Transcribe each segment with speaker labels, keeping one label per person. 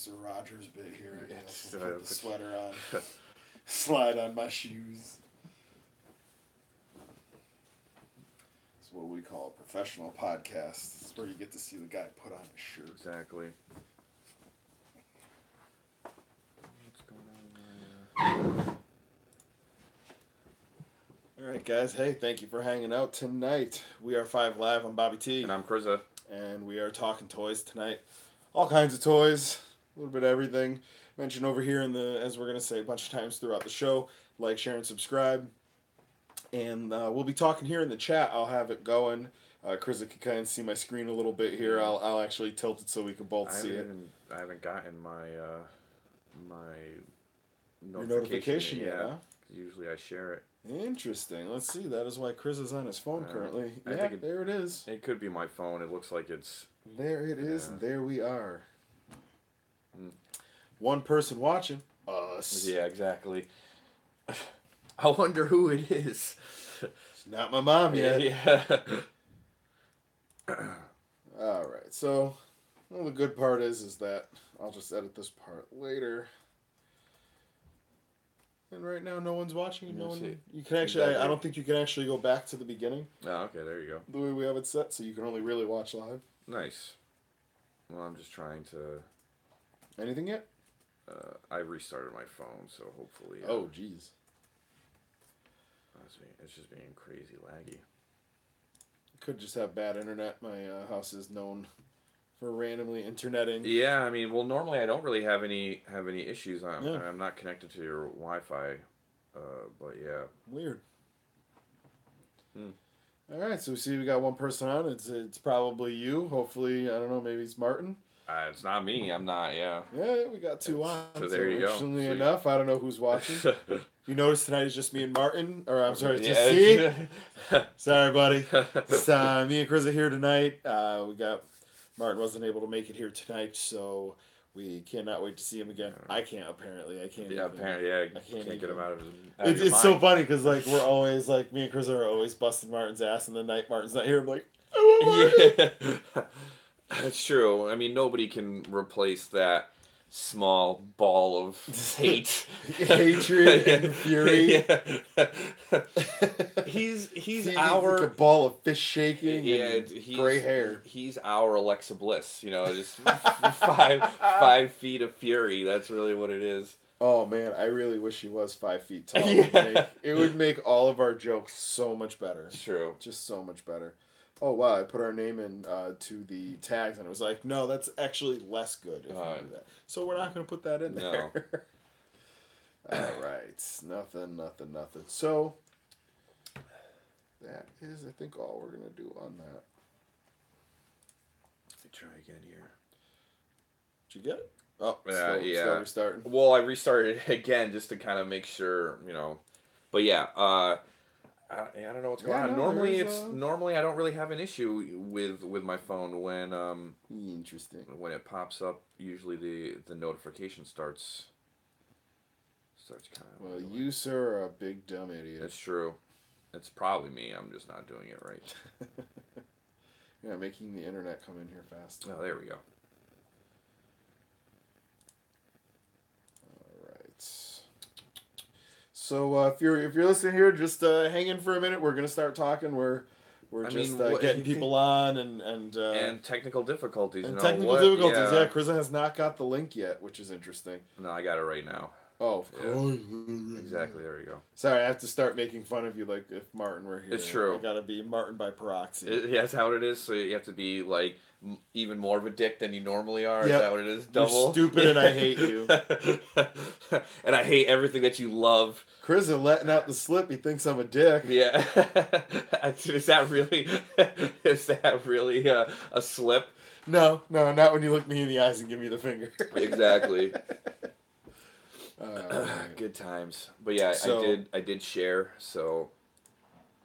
Speaker 1: Mr. Rogers bit here.
Speaker 2: It's,
Speaker 1: Put the sweater on. Slide on my shoes. It's what we call a professional podcast. It's where you get to see the guy put on a shirt.
Speaker 2: Exactly. What's going on there?
Speaker 1: All right, guys. Hey, thank you for hanging out tonight. We are 5 Live. I'm Bobby T.
Speaker 2: And I'm Krizza.
Speaker 1: And we are talking toys tonight. All kinds of toys. A little bit of everything. Mentioned over here as we're going to say a bunch of times throughout the show. Like, share, and subscribe. And we'll be talking here in the chat. I'll have it going. Krizza can kind of see my screen a little bit here. I'll actually tilt it so we can both see it.
Speaker 2: I haven't gotten my
Speaker 1: Your notification yet, huh?
Speaker 2: Usually I share it.
Speaker 1: Interesting. Let's see. That is why Chris is on his phone currently.
Speaker 2: I
Speaker 1: Yeah,
Speaker 2: think
Speaker 1: there it is.
Speaker 2: It could be my phone. It looks like it's...
Speaker 1: There it is, and there we are.
Speaker 2: Mm.
Speaker 1: One person watching. Us.
Speaker 2: Yeah, exactly. I wonder who it is.
Speaker 1: It's not my mom yet.
Speaker 2: Yeah.
Speaker 1: All right. So, the good part is that I'll just edit this part later. And right now, no one's watching. No one. You can actually. Exactly. I don't think you can actually go back to the beginning.
Speaker 2: Oh, okay. There you go.
Speaker 1: The way we have it set, so you can only really watch live.
Speaker 2: Nice. Well, I'm just trying to.
Speaker 1: Anything yet?
Speaker 2: I restarted my phone, so hopefully.
Speaker 1: Oh, jeez.
Speaker 2: It's just being crazy laggy.
Speaker 1: Could just have bad internet. My house is known for randomly interneting.
Speaker 2: Yeah, I mean, well, normally I don't really have any issues. I'm not connected to your Wi-Fi, but yeah.
Speaker 1: Weird. All right, so we see we got one person on. It's probably you. Hopefully, I don't know, maybe it's Martin.
Speaker 2: It's not me. I'm not. Yeah.
Speaker 1: Yeah, we got two on.
Speaker 2: So there you go.
Speaker 1: Interestingly enough, I don't know who's watching. You notice tonight is just me and Martin, or I'm sorry, it's just Sorry, buddy. It's me and Chris are here tonight. We got Martin wasn't able to make it here tonight, so we cannot wait to see him again. I can't apparently. I can't.
Speaker 2: Yeah, apparently, yeah. I can't get him out of his.
Speaker 1: It's so funny because like we're always like me and Chris are always busting Martin's ass, and the night Martin's not here, I'm like, I want Martin.
Speaker 2: Yeah. That's true. I mean, nobody can replace that small ball of hate,
Speaker 1: hatred, and fury.
Speaker 2: Yeah. he's our
Speaker 1: like a ball of fish shaking.
Speaker 2: Yeah,
Speaker 1: and gray hair.
Speaker 2: He's our Alexa Bliss. You know, just 5 feet of fury. That's really what it is.
Speaker 1: Oh man, I really wish he was 5 feet tall.
Speaker 2: Yeah.
Speaker 1: It would make all of our jokes so much better.
Speaker 2: It's true.
Speaker 1: Just so much better. Oh wow! I put our name in to the tags, and it was like, no, that's actually less good if you do that. So we're not going to put that in there. No. All right, nothing. So that is, I think, all we're going to do on that.
Speaker 2: Let me try again here.
Speaker 1: Did you get it? Oh,
Speaker 2: yeah.
Speaker 1: Still restarting.
Speaker 2: Well, I restarted it again just to kind of make sure, you know. But yeah. I don't know what's going on. Normally I don't really have an issue with my phone when
Speaker 1: interesting
Speaker 2: when it pops up. Usually the notification starts kind of.
Speaker 1: Well, you sir are a big dumb idiot.
Speaker 2: That's true. It's probably me. I'm just not doing it right.
Speaker 1: Yeah, making the internet come in here fast.
Speaker 2: Oh, there we go.
Speaker 1: So if you're listening here, just hang in for a minute. We're gonna start talking. We're getting people on and
Speaker 2: technical difficulties.
Speaker 1: And technical difficulties. Yeah, Chris has not got the link yet, which is interesting.
Speaker 2: No, I got it right now.
Speaker 1: Oh, of course.
Speaker 2: Exactly. There we go.
Speaker 1: Sorry, I have to start making fun of you like if Martin were here.
Speaker 2: It's true.
Speaker 1: I gotta be Martin by proxy.
Speaker 2: Yeah, that's how it is. So you have to be like even more of a dick than you normally are.
Speaker 1: Yep.
Speaker 2: Is that what it is? Double.
Speaker 1: You're stupid and I hate you.
Speaker 2: And I hate everything that you love.
Speaker 1: Chris is letting out the slip. He thinks I'm a dick.
Speaker 2: Yeah. Is that really a slip?
Speaker 1: No, not when you look me in the eyes and give me the finger.
Speaker 2: Exactly. Good times. But yeah,
Speaker 1: so,
Speaker 2: I did share, so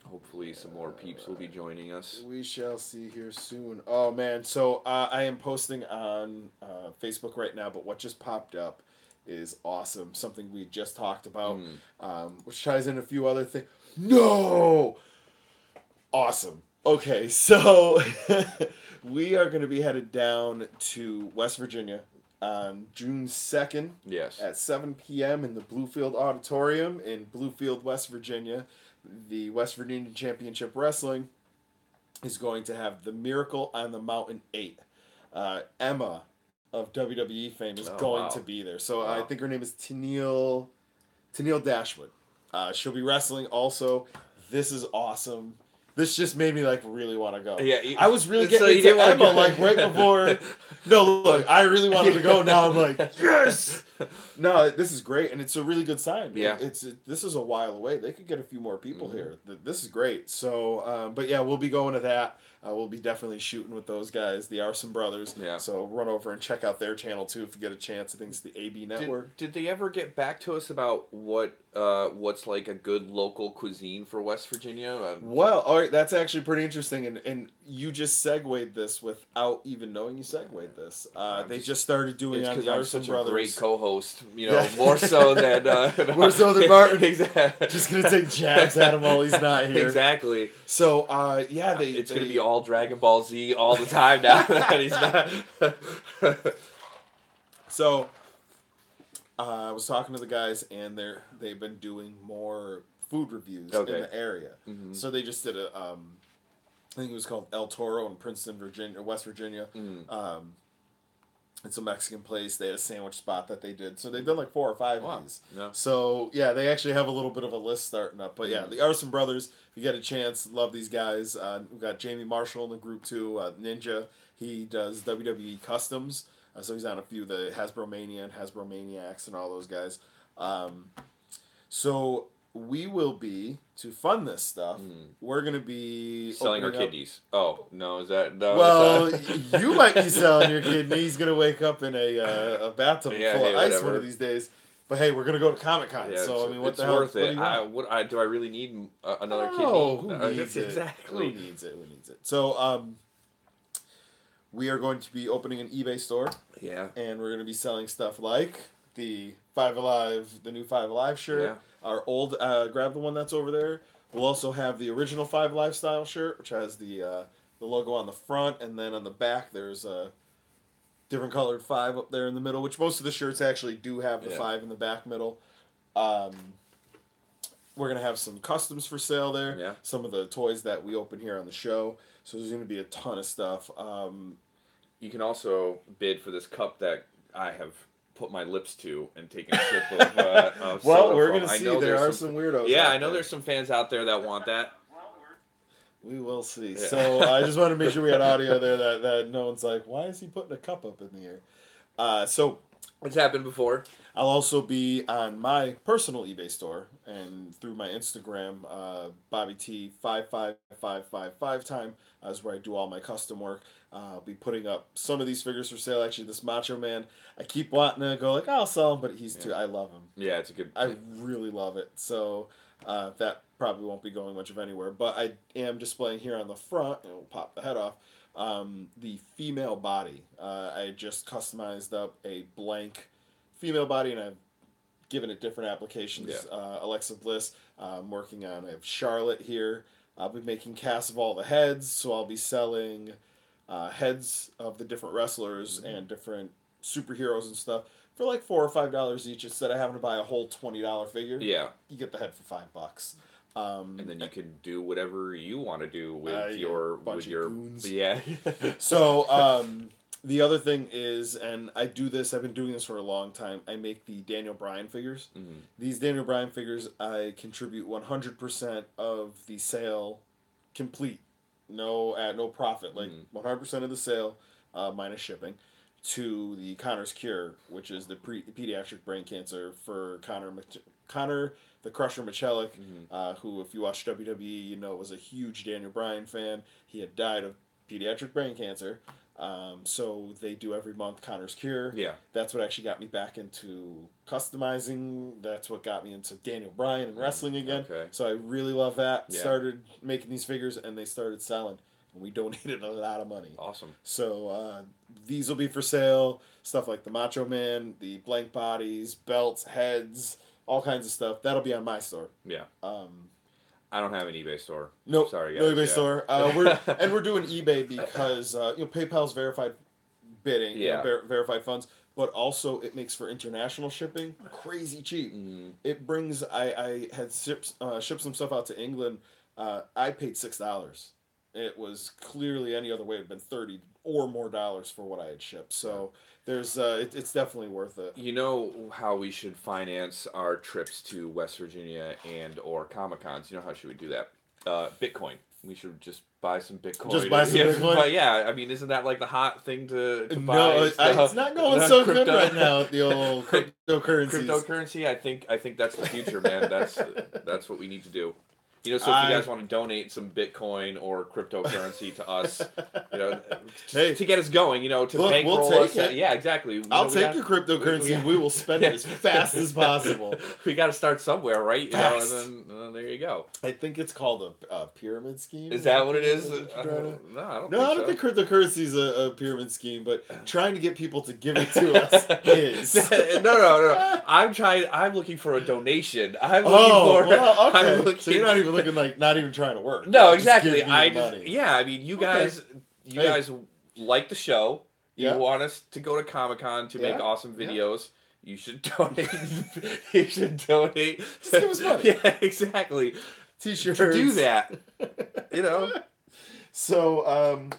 Speaker 2: hopefully some more peeps will be joining us.
Speaker 1: We shall see here soon. Oh man, so I am posting on Facebook right now, but what just popped up is awesome. Something we just talked about, which ties in a few other things. No! Awesome. Okay, so we are going to be headed down to West Virginia on June 2nd
Speaker 2: Yes.
Speaker 1: at 7 p.m. in the Bluefield Auditorium in Bluefield, West Virginia. The West Virginia Championship Wrestling is going to have the Miracle on the Mountain 8. Emma of WWE fame is going to be there. So I think her name is Tennille Dashwood. She'll be wrestling also. This is awesome. This just made me like really want to go.
Speaker 2: Yeah,
Speaker 1: I was really getting into Emma like right before. No, look, I really wanted to go. Now I'm like, yes. No, this is great, and it's a really good sign.
Speaker 2: Yeah,
Speaker 1: this is a while away. They could get a few more people here. This is great. So, but yeah, we'll be going to that. We'll be definitely shooting with those guys, the Arson Brothers.
Speaker 2: Yeah.
Speaker 1: So run over and check out their channel too if you get a chance. I think it's the AB Network.
Speaker 2: Did they ever get back to us about what's like a good local cuisine for West Virginia?
Speaker 1: Well, all right, that's actually pretty interesting, and you just segued this without even knowing you segued this. They just started doing on the Arson Brothers.
Speaker 2: A great co-host, more so than
Speaker 1: Martin.
Speaker 2: Exactly.
Speaker 1: Just gonna take jabs at him while he's not here.
Speaker 2: Exactly.
Speaker 1: So it's
Speaker 2: gonna be all Dragon Ball Z all the time now that he's not.
Speaker 1: So I was talking to the guys, and they've been doing more food reviews in the area. Mm-hmm. So they just did I think it was called El Toro in Princeton, Virginia, West Virginia. Mm. It's a Mexican place. They had a sandwich spot that they did. So they've done like 4 or 5 of these. Yeah. So, yeah, they actually have a little bit of a list starting up. But, yeah, the Arson Brothers, if you get a chance, love these guys. We've got Jamie Marshall in the group, too. Ninja, he does WWE Customs. So he's on a few, the Hasbro Mania and Hasbro Maniacs and all those guys. So we will be, to fund this stuff, we're going to be
Speaker 2: selling our kidneys. Oh, no, is that... No,
Speaker 1: well, you might be selling your kidney. He's going to wake up in a bathtub full of ice one of these days. But hey, we're going to go to Comic-Con, so I mean, what the hell?
Speaker 2: It's worth it. Do I really need another kidney?
Speaker 1: Who needs it?
Speaker 2: Exactly.
Speaker 1: Who needs it? So, we are going to be opening an eBay store. Yeah. And we're going to be selling stuff like the the new 5 Alive shirt. Yeah. Our old, grab the one that's over there. We'll also have the original 5 Lifestyle shirt, which has the logo on the front, and then on the back there's a different colored 5 up there in the middle, which most of the shirts actually do have the 5 in the back middle. We're going to have some customs for sale there. Yeah. Some of the toys that we open here on the show. So there's going to be a ton of stuff.
Speaker 2: You can also bid for this cup that I have put my lips to and taken a sip of
Speaker 1: well, we're going to see. There are some weirdos.
Speaker 2: Yeah, I know there's some fans out there that want that.
Speaker 1: We will see. Yeah. So I just wanted to make sure we had audio there that no one's like, why is he putting a cup up in the air? So
Speaker 2: it's happened before.
Speaker 1: I'll also be on my personal eBay store and through my Instagram, Bobby T 55555 time is where I do all my custom work. I'll be putting up some of these figures for sale. Actually, this Macho Man, I keep wanting to go like, I'll sell him, but he's too. I love him.
Speaker 2: Yeah, it's a good.
Speaker 1: I really love it. So that probably won't be going much of anywhere. But I am displaying here on the front, and we'll pop the head off. The female body. I just customized up a blank female body, and I've given it different applications. Yeah. Alexa Bliss, I'm working on. I have Charlotte here. I'll be making casts of all the heads, so I'll be selling heads of the different wrestlers and different superheroes and stuff for like $4 or $5 each. Instead of having to buy a whole $20 figure, you get the head for $5.
Speaker 2: And then you can do whatever you want to do with your
Speaker 1: goons.
Speaker 2: Yeah.
Speaker 1: So the other thing is, and I've been doing this for a long time, I make the Daniel Bryan figures. Mm-hmm. These Daniel Bryan figures, I contribute 100% of the sale complete. No profit, like 100% of the sale, minus shipping, to the Connor's Cure, which is the pediatric brain cancer for Connor the Crusher Michelic, who, if you watch WWE, was a huge Daniel Bryan fan. He had died of pediatric brain cancer. So they do every month Connor's Cure. Yeah. That's what actually got me back into customizing. That's what got me into Daniel Bryan and wrestling again. Okay. So I really love that. Yeah. Started making these figures, and they started selling. And we donated a lot of money.
Speaker 2: Awesome.
Speaker 1: So these will be for sale. Stuff like the Macho Man, the blank bodies, belts, heads, all kinds of stuff. That'll be on my store. Yeah.
Speaker 2: I don't have an eBay store.
Speaker 1: Nope.
Speaker 2: Sorry, guys.
Speaker 1: No eBay store. We're doing eBay because PayPal's verified bidding, verified funds. but also it makes for international shipping crazy cheap. It brings I had shipped some stuff out to England. I paid $6. It was clearly any other way it would have been $30 or more for what I had shipped. So there's it's definitely worth it.
Speaker 2: You know how we should finance our trips to West Virginia and or Comic Cons? You know how should we do that? Bitcoin. We should just buy some Bitcoin.
Speaker 1: Just buy some Bitcoin?
Speaker 2: But yeah, I mean, isn't that like the hot thing to buy?
Speaker 1: No, it's not going so good right now with the old cryptocurrencies.
Speaker 2: Cryptocurrency, I think that's the future, man. That's what we need to do. You know, so if you guys want to donate some Bitcoin or cryptocurrency to us, you know, to get us going, you know, to bankroll us. Yeah, exactly.
Speaker 1: I'll take your cryptocurrency and we will spend it as fast as possible.
Speaker 2: We got to start somewhere, right? You know, and then there you go.
Speaker 1: I think it's called a pyramid scheme.
Speaker 2: Is that what it is?
Speaker 1: No, I don't think cryptocurrency is a pyramid scheme, but trying to get people to give it to us is.
Speaker 2: No. I'm looking for a donation. I'm looking for.
Speaker 1: Okay. So you're not even looking like not even trying to work.
Speaker 2: No, exactly. I mean, you guys like the show. You want us to go to Comic-Con to make awesome videos. You should donate. You should donate.
Speaker 1: Just give us money.
Speaker 2: Yeah, exactly.
Speaker 1: T-shirts.
Speaker 2: To do that. You know.
Speaker 1: So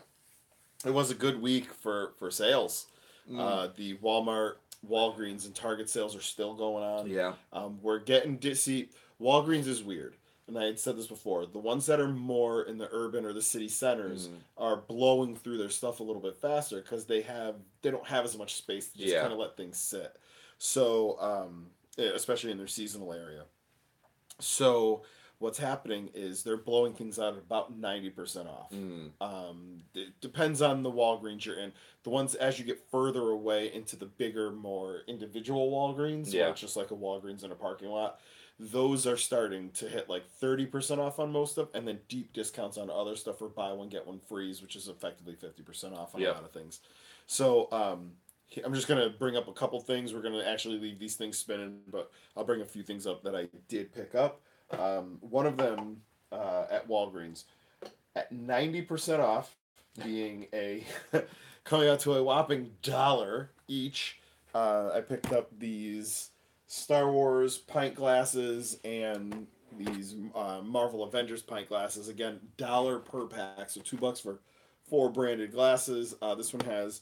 Speaker 1: it was a good week for sales. The Walmart, Walgreens, and Target sales are still going on.
Speaker 2: Yeah.
Speaker 1: We're getting Walgreens is weird. And I had said this before, the ones that are more in the urban or the city centers are blowing through their stuff a little bit faster because they don't have as much space to just kind of let things sit. So, especially in their seasonal area. So, what's happening is they're blowing things out at about 90% off. It depends on the Walgreens you're in. The ones as you get further away into the bigger, more individual Walgreens, where it's just like a Walgreens in a parking lot, those are starting to hit like 30% off on most stuff, and then deep discounts on other stuff for buy one, get one frees, which is effectively 50% off on a lot of things. So I'm just going to bring up a couple things. We're going to actually leave these things spinning, but I'll bring a few things up that I did pick up. One of them at Walgreens at 90% off, being coming out to a whopping $1 each. I picked up these Star Wars pint glasses and these Marvel Avengers pint glasses. Again, $1 per pack, so $2 for 4 branded glasses. This one has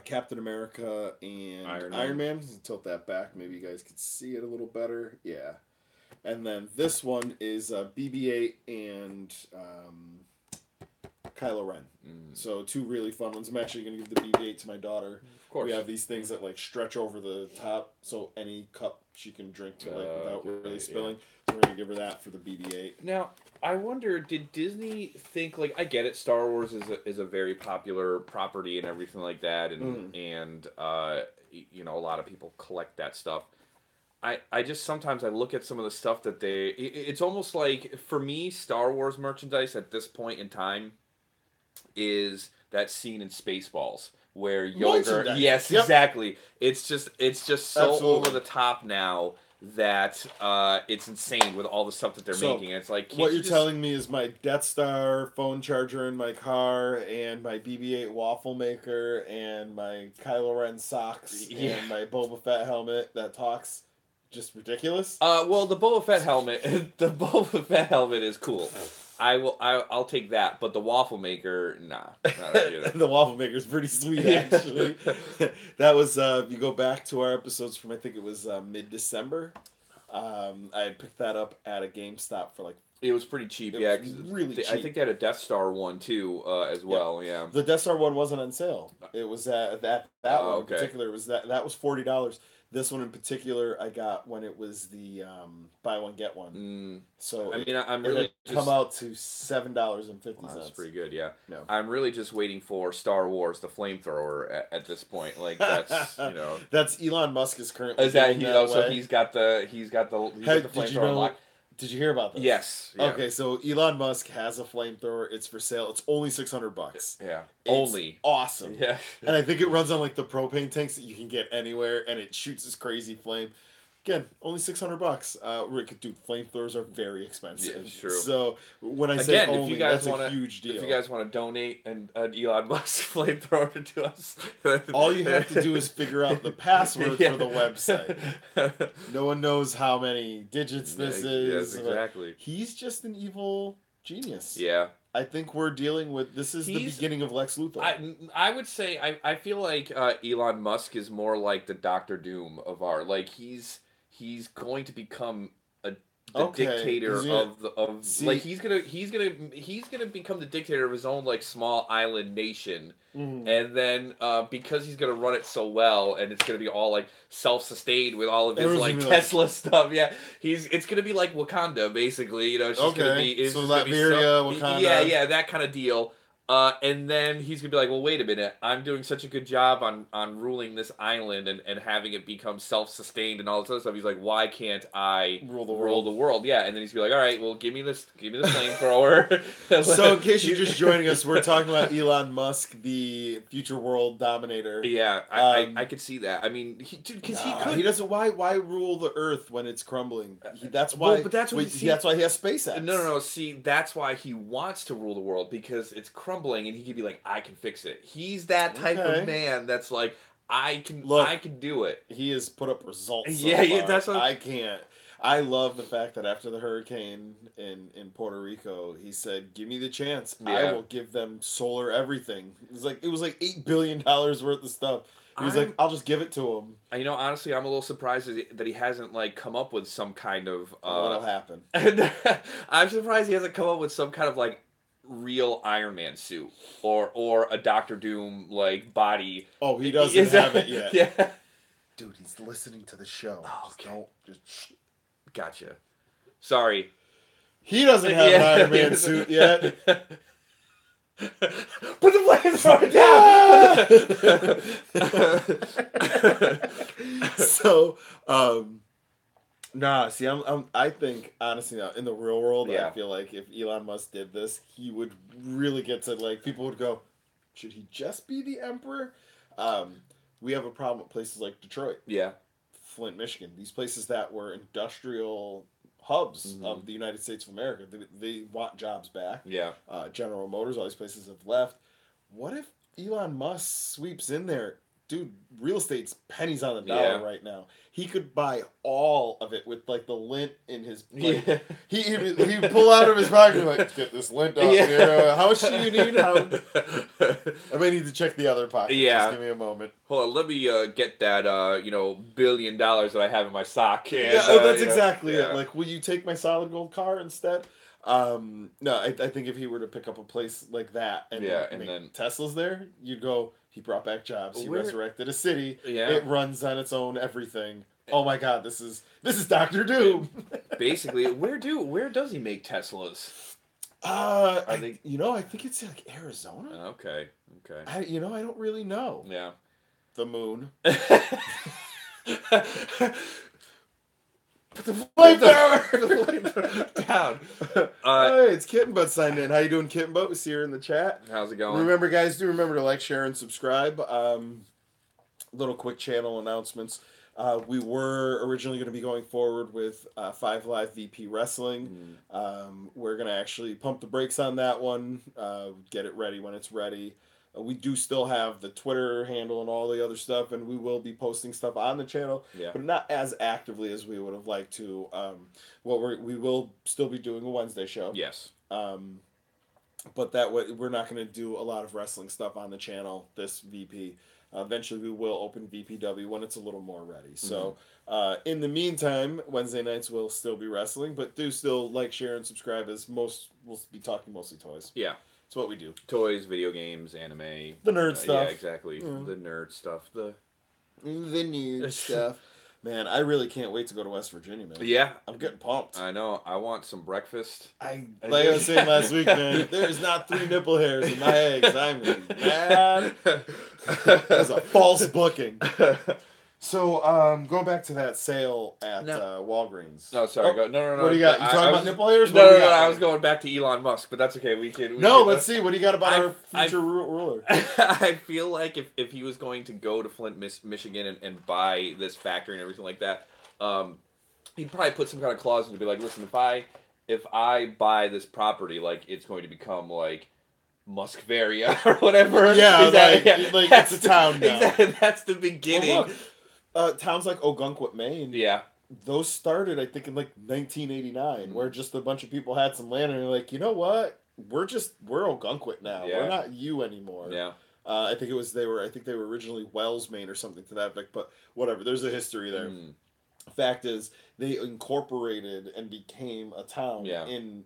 Speaker 1: Captain America and Iron Man. Tilt that back, maybe you guys could see it a little better. Yeah. And then this one is BB-8 and Kylo Ren. So 2 really fun ones. I'm actually going to give the BB-8 to my daughter. Of course. We have these things that like stretch over the top, so any cup she can drink to without really spilling. So we're going to give her that for the BB-8.
Speaker 2: Now, I wonder, did Disney think, like, I get it, Star Wars is a very popular property and everything like that, and you know, a lot of people collect that stuff. I just sometimes I look at some of the stuff that it's almost like, for me, Star Wars merchandise at this point in time is that scene in Spaceballs where yogurt. Yes, exactly. It's just so over the top now that it's insane with all the stuff that they're making. It's like,
Speaker 1: what you're telling me is my Death Star phone charger in my car and my BB-8 waffle maker and my Kylo Ren socks and my Boba Fett helmet that talks. Just ridiculous.
Speaker 2: Well, the Boba Fett helmet, is cool. I'll take that, but the waffle maker, nah.
Speaker 1: The waffle maker is pretty sweet, actually. That was you go back to our episodes from, I think it was mid-December. I had picked that up at a GameStop for like.
Speaker 2: It was pretty cheap, really cheap. I think they had a Death Star one too, as well. Yeah.
Speaker 1: The Death Star one wasn't on sale. It was that one in particular was that was $40. This one in particular, I got when it was the buy one get one. So
Speaker 2: I mean, I'm really
Speaker 1: come out to $7.50.
Speaker 2: That's pretty good, yeah. No. I'm really just waiting for Star Wars, the flamethrower, at this point. Like that's
Speaker 1: that's Elon Musk is currently.
Speaker 2: Is that so he's got the flamethrower unlocked.
Speaker 1: Did you hear about this?
Speaker 2: Yes. Yeah.
Speaker 1: Okay, so Elon Musk has a flamethrower. It's for sale. It's only $600.
Speaker 2: Yeah.
Speaker 1: It's awesome.
Speaker 2: Yeah.
Speaker 1: And I think it runs on like the propane tanks that you can get anywhere, and it shoots this crazy flame. Again, only $600. Dude, flamethrowers are very expensive.
Speaker 2: Yeah, true.
Speaker 1: So when I say
Speaker 2: Again,
Speaker 1: only,
Speaker 2: if you guys
Speaker 1: that's a huge deal.
Speaker 2: if you guys want to donate an Elon Musk flamethrower to us,
Speaker 1: all you have to do is figure out the password for the website. No one knows how many digits this is.
Speaker 2: Yes, exactly.
Speaker 1: He's just an evil genius.
Speaker 2: Yeah.
Speaker 1: I think we're dealing with the beginning of Lex Luthor.
Speaker 2: I would say I feel like Elon Musk is more like the Doctor Doom of our he's going to become the dictator he's gonna become the dictator of his own small island nation, and then because he's gonna run it so well and it's gonna be all self-sustained with all of his Tesla stuff. Yeah, it's gonna be like Wakanda basically. It's just gonna be
Speaker 1: Wakanda.
Speaker 2: Yeah, that kind of deal. And then he's gonna be like, well, wait a minute, I'm doing such a good job on ruling this island and having it become self-sustained and all this other stuff. He's like, why can't I rule the world? Yeah, and then he's gonna be like, all right, well, give me this flamethrower.
Speaker 1: So in case you're just joining us, we're talking about Elon Musk, the future world dominator.
Speaker 2: Yeah, I could see that. I mean, he
Speaker 1: doesn't. Why rule the Earth when it's crumbling? That's why.
Speaker 2: But that's why he has
Speaker 1: SpaceX.
Speaker 2: No. See, that's why he wants to rule the world, because it's crumbling, and he could be like, I can fix it. He's that type of man that's like, I can do it.
Speaker 1: He has put up results.
Speaker 2: Yeah, that's what
Speaker 1: I can't. I love the fact that after the hurricane in Puerto Rico, he said, "Give me the chance.
Speaker 2: Yeah.
Speaker 1: I will give them solar everything." It was like $8 billion worth of stuff. He was like, "I'll just give it to him."
Speaker 2: Honestly, I'm a little surprised that he hasn't come up with some kind of.
Speaker 1: What'll happen?
Speaker 2: I'm surprised he hasn't come up with some kind of real Iron Man suit or a Doctor Doom body.
Speaker 1: Oh, he doesn't have it yet.
Speaker 2: Yeah,
Speaker 1: dude, he's listening to the show.
Speaker 2: Oh, okay.
Speaker 1: Just
Speaker 2: gotcha. Sorry,
Speaker 1: he doesn't have an Iron Man suit yet.
Speaker 2: Put the flamethrower
Speaker 1: down. So, see, I think honestly now in the real world, I feel like if Elon Musk did this, he would really get to people would go, should he just be the emperor? We have a problem with places like Detroit, Flint, Michigan, these places that were industrial hubs of the United States of America. They want jobs back.
Speaker 2: Yeah.
Speaker 1: General Motors, all these places have left. What if Elon Musk sweeps in there? Dude, real estate's pennies on the dollar right now. He could buy all of it with the lint in his plate. He would pull out of his pocket get this lint up here. How much do you need? I may need to check the other pocket. Just give me a moment.
Speaker 2: Hold on, let me get that $1 billion that I have in my sock. And,
Speaker 1: that's exactly it. Will you take my solid gold car instead? No, I think if he were to pick up a place like that and then Tesla's there, you'd go, he brought back jobs. He resurrected a city. Yeah. It runs on its own everything. Oh my God, this is Dr. Doom.
Speaker 2: Basically, where does he make Teslas?
Speaker 1: I think it's Arizona.
Speaker 2: Okay.
Speaker 1: I don't really know.
Speaker 2: Yeah.
Speaker 1: The moon.
Speaker 2: Put the flamethrower down.
Speaker 1: Hey, it's Kitten Butt signed in. How you doing, Kitten Butt? We see her in the chat.
Speaker 2: How's it going?
Speaker 1: Remember, guys, do remember to like, share, and subscribe. Little quick channel announcements. We were originally going to be going forward with 5AliveVP Wrestling. We're going to actually pump the brakes on that one, get it ready when it's ready. We do still have the Twitter handle and all the other stuff, and we will be posting stuff on the channel, but not as actively as we would have liked to. We will still be doing a Wednesday show.
Speaker 2: Yes.
Speaker 1: But that way, we're not going to do a lot of wrestling stuff on the channel this VP. Eventually, we will open VPW when it's a little more ready. So, in the meantime, Wednesday nights will still be wrestling, but do still like, share, and subscribe, as we'll be talking mostly toys.
Speaker 2: Yeah.
Speaker 1: It's what we do.
Speaker 2: Toys, video games, anime.
Speaker 1: The nerd stuff.
Speaker 2: Yeah, exactly. The nerd stuff. The
Speaker 1: nerd stuff. Man, I really can't wait to go to West Virginia, man.
Speaker 2: Yeah.
Speaker 1: I'm getting pumped.
Speaker 2: I know. I want some breakfast.
Speaker 1: Like I was saying last week, man, there's not 3 nipple hairs in my eggs. I'm going to be mad. That's a false booking. So, going back to that sale at Walgreens.
Speaker 2: No, sorry. No.
Speaker 1: What do you got? You talking about nipple hairs?
Speaker 2: No, I was going back to Elon Musk, but that's okay.
Speaker 1: Let's see. What do you got about our future ruler?
Speaker 2: I feel like if he was going to go to Flint, Michigan and buy this factory and everything like that, he'd probably put some kind of clause in to be like, listen, if I buy this property, like it's going to become like Muskvaria or whatever.
Speaker 1: Yeah,
Speaker 2: That,
Speaker 1: like it's a town now.
Speaker 2: Exactly, that's the beginning.
Speaker 1: Well, look, towns like Ogunquit, Maine.
Speaker 2: Yeah.
Speaker 1: Those started, I think, in like 1989, where just a bunch of people had some land and they're like, you know what? We're Ogunquit now.
Speaker 2: Yeah.
Speaker 1: We're not you anymore.
Speaker 2: Yeah.
Speaker 1: I think they were originally Wells, Maine, or something to that effect. But whatever. There's a history there. Fact is, they incorporated and became a town in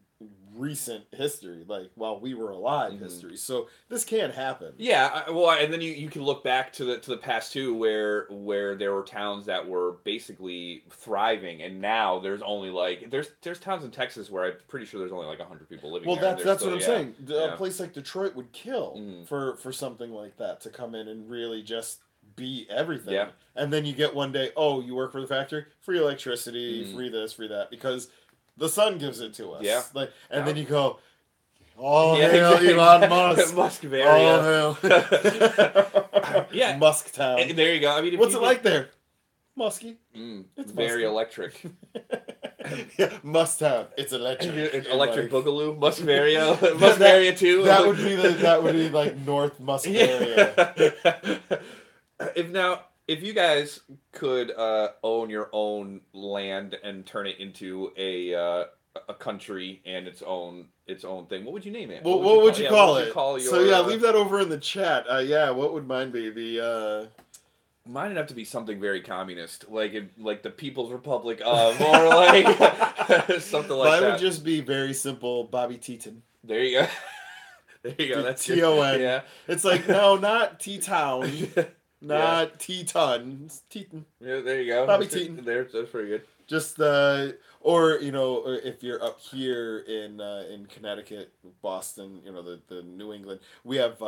Speaker 1: recent history, like while we were alive history. So this can happen.
Speaker 2: Yeah, well, and then you can look back to the past too, where there were towns that were basically thriving, and now there's only like there's towns in Texas where I'm pretty sure there's only like 100 people living.
Speaker 1: Well,
Speaker 2: there.
Speaker 1: That's what I'm saying. A place like Detroit would kill for something like that to come in and really just be everything.
Speaker 2: Yeah.
Speaker 1: And then you get one day, oh, you work for the factory, free electricity, free this, free that, because the sun gives it to us.
Speaker 2: Yeah.
Speaker 1: Like, and then you go, oh, hail Elon Musk.
Speaker 2: Muskvaria.
Speaker 1: Oh, hail.
Speaker 2: Yeah.
Speaker 1: Musktown.
Speaker 2: There you go. I mean,
Speaker 1: what's it like there? Musky.
Speaker 2: It's very electric.
Speaker 1: Yeah, Musktown. It's electric.
Speaker 2: It's electric Boogaloo. Muskvaria. Muskvaria too.
Speaker 1: That would be like North Muskvaria.
Speaker 2: If you guys could own your own land and turn it into a country and its own thing, what would you name it?
Speaker 1: What would you call it?
Speaker 2: So
Speaker 1: leave that over in the chat. What would mine be?
Speaker 2: Mine would have to be something very communist, like the People's Republic of, or like something like that.
Speaker 1: Mine would just be very simple, Bobby Teton.
Speaker 2: There you go. There you go. That's
Speaker 1: T-O-N.
Speaker 2: Yeah.
Speaker 1: It's like, no, not T-Town. Not T-Ton. It's Teton.
Speaker 2: Yeah, there you go.
Speaker 1: Bobby Teton.
Speaker 2: That's pretty good.
Speaker 1: Just or if you're up here in Connecticut, Boston, the New England, we have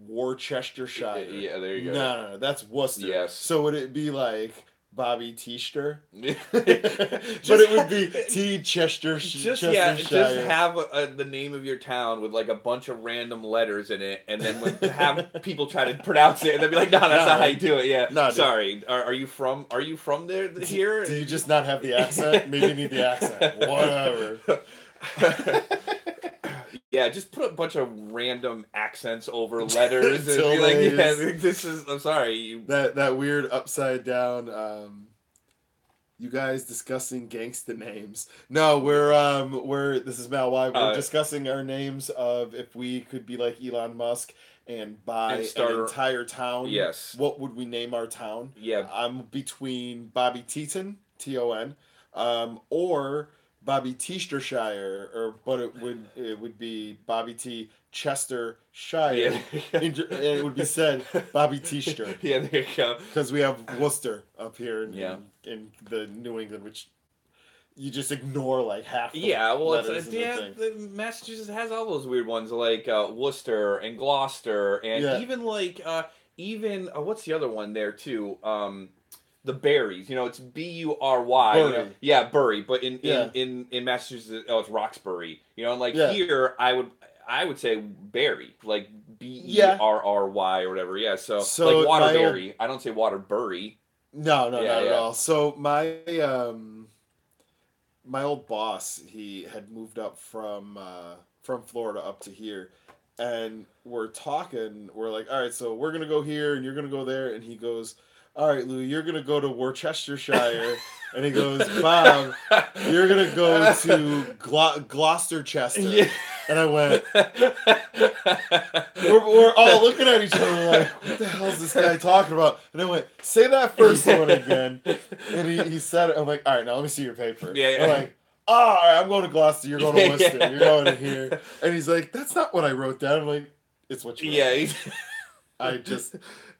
Speaker 1: Worcestershire.
Speaker 2: Yeah, there you go.
Speaker 1: No, that's Worcester.
Speaker 2: Yes.
Speaker 1: So would it be like Bobby Teaster? But it would be T Chester.
Speaker 2: Just have the name of your town with like a bunch of random letters in it, and then have people try to pronounce it, and then be like, "No, that's not how you do it." Yeah, no, sorry. Are you from there here?
Speaker 1: Do you just not have the accent? Maybe you need the accent. Whatever.
Speaker 2: Yeah, just put a bunch of random accents over letters and be like, "Yeah, this is." I'm sorry.
Speaker 1: That weird upside down. You guys discussing gangsta names? No, we're this is Mal Y. We're discussing our names of if we could be like Elon Musk and buy an entire town.
Speaker 2: Yes.
Speaker 1: What would we name our town?
Speaker 2: Yeah.
Speaker 1: I'm between Bobby Teton, Ton, or Bobby Teastershire, but it would be Bobby T. Chestershire.
Speaker 2: Yeah.
Speaker 1: And it would be said Bobby Teaster.
Speaker 2: Yeah, there you go.
Speaker 1: Because we have Worcester up here in the New England, which you just ignore like half.
Speaker 2: Massachusetts has all those weird ones like Worcester and Gloucester and even like what's the other one there too? The berries, it's Bury. Bury, but in Massachusetts, it's Roxbury. And like here, I would say berry, like Berry or whatever. Yeah, so like Waterbury. I don't say Waterbury.
Speaker 1: No, not at all. So my old boss, he had moved up from Florida up to here, and we're talking. We're like, all right, so we're gonna go here, and you're gonna go there, and he goes, all right, Lou, you're going to go to Worcestershire. And he goes, Bob, you're going to go to Gloucesterchester. Yeah. And I went, we're all looking at each other like, what the hell is this guy talking about? And I went, say that first one again. And he said it. I'm like, all right, now let me see your paper.
Speaker 2: Yeah.
Speaker 1: I'm like, all right, I'm going to Gloucester. You're going to Worcester. You're going to here. And he's like, that's not what I wrote down. I'm like, it's what you wrote.
Speaker 2: Yeah.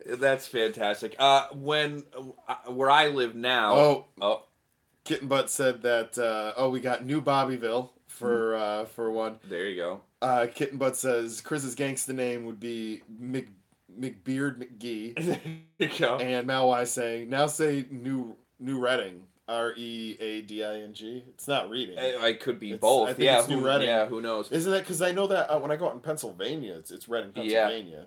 Speaker 2: That's fantastic. Where I live now.
Speaker 1: Oh. Kitten Butt said that. We got New Bobbyville for one.
Speaker 2: There you go.
Speaker 1: Kitten Butt says Chris's gangsta name would be McBeard McGee.
Speaker 2: There you go.
Speaker 1: And Mal Y saying now say New Reading. Reading. It's not reading.
Speaker 2: It could be both.
Speaker 1: I think it's New Reading.
Speaker 2: Yeah, who knows?
Speaker 1: Isn't that because I know that when I go out in Pennsylvania, it's Reading, Pennsylvania.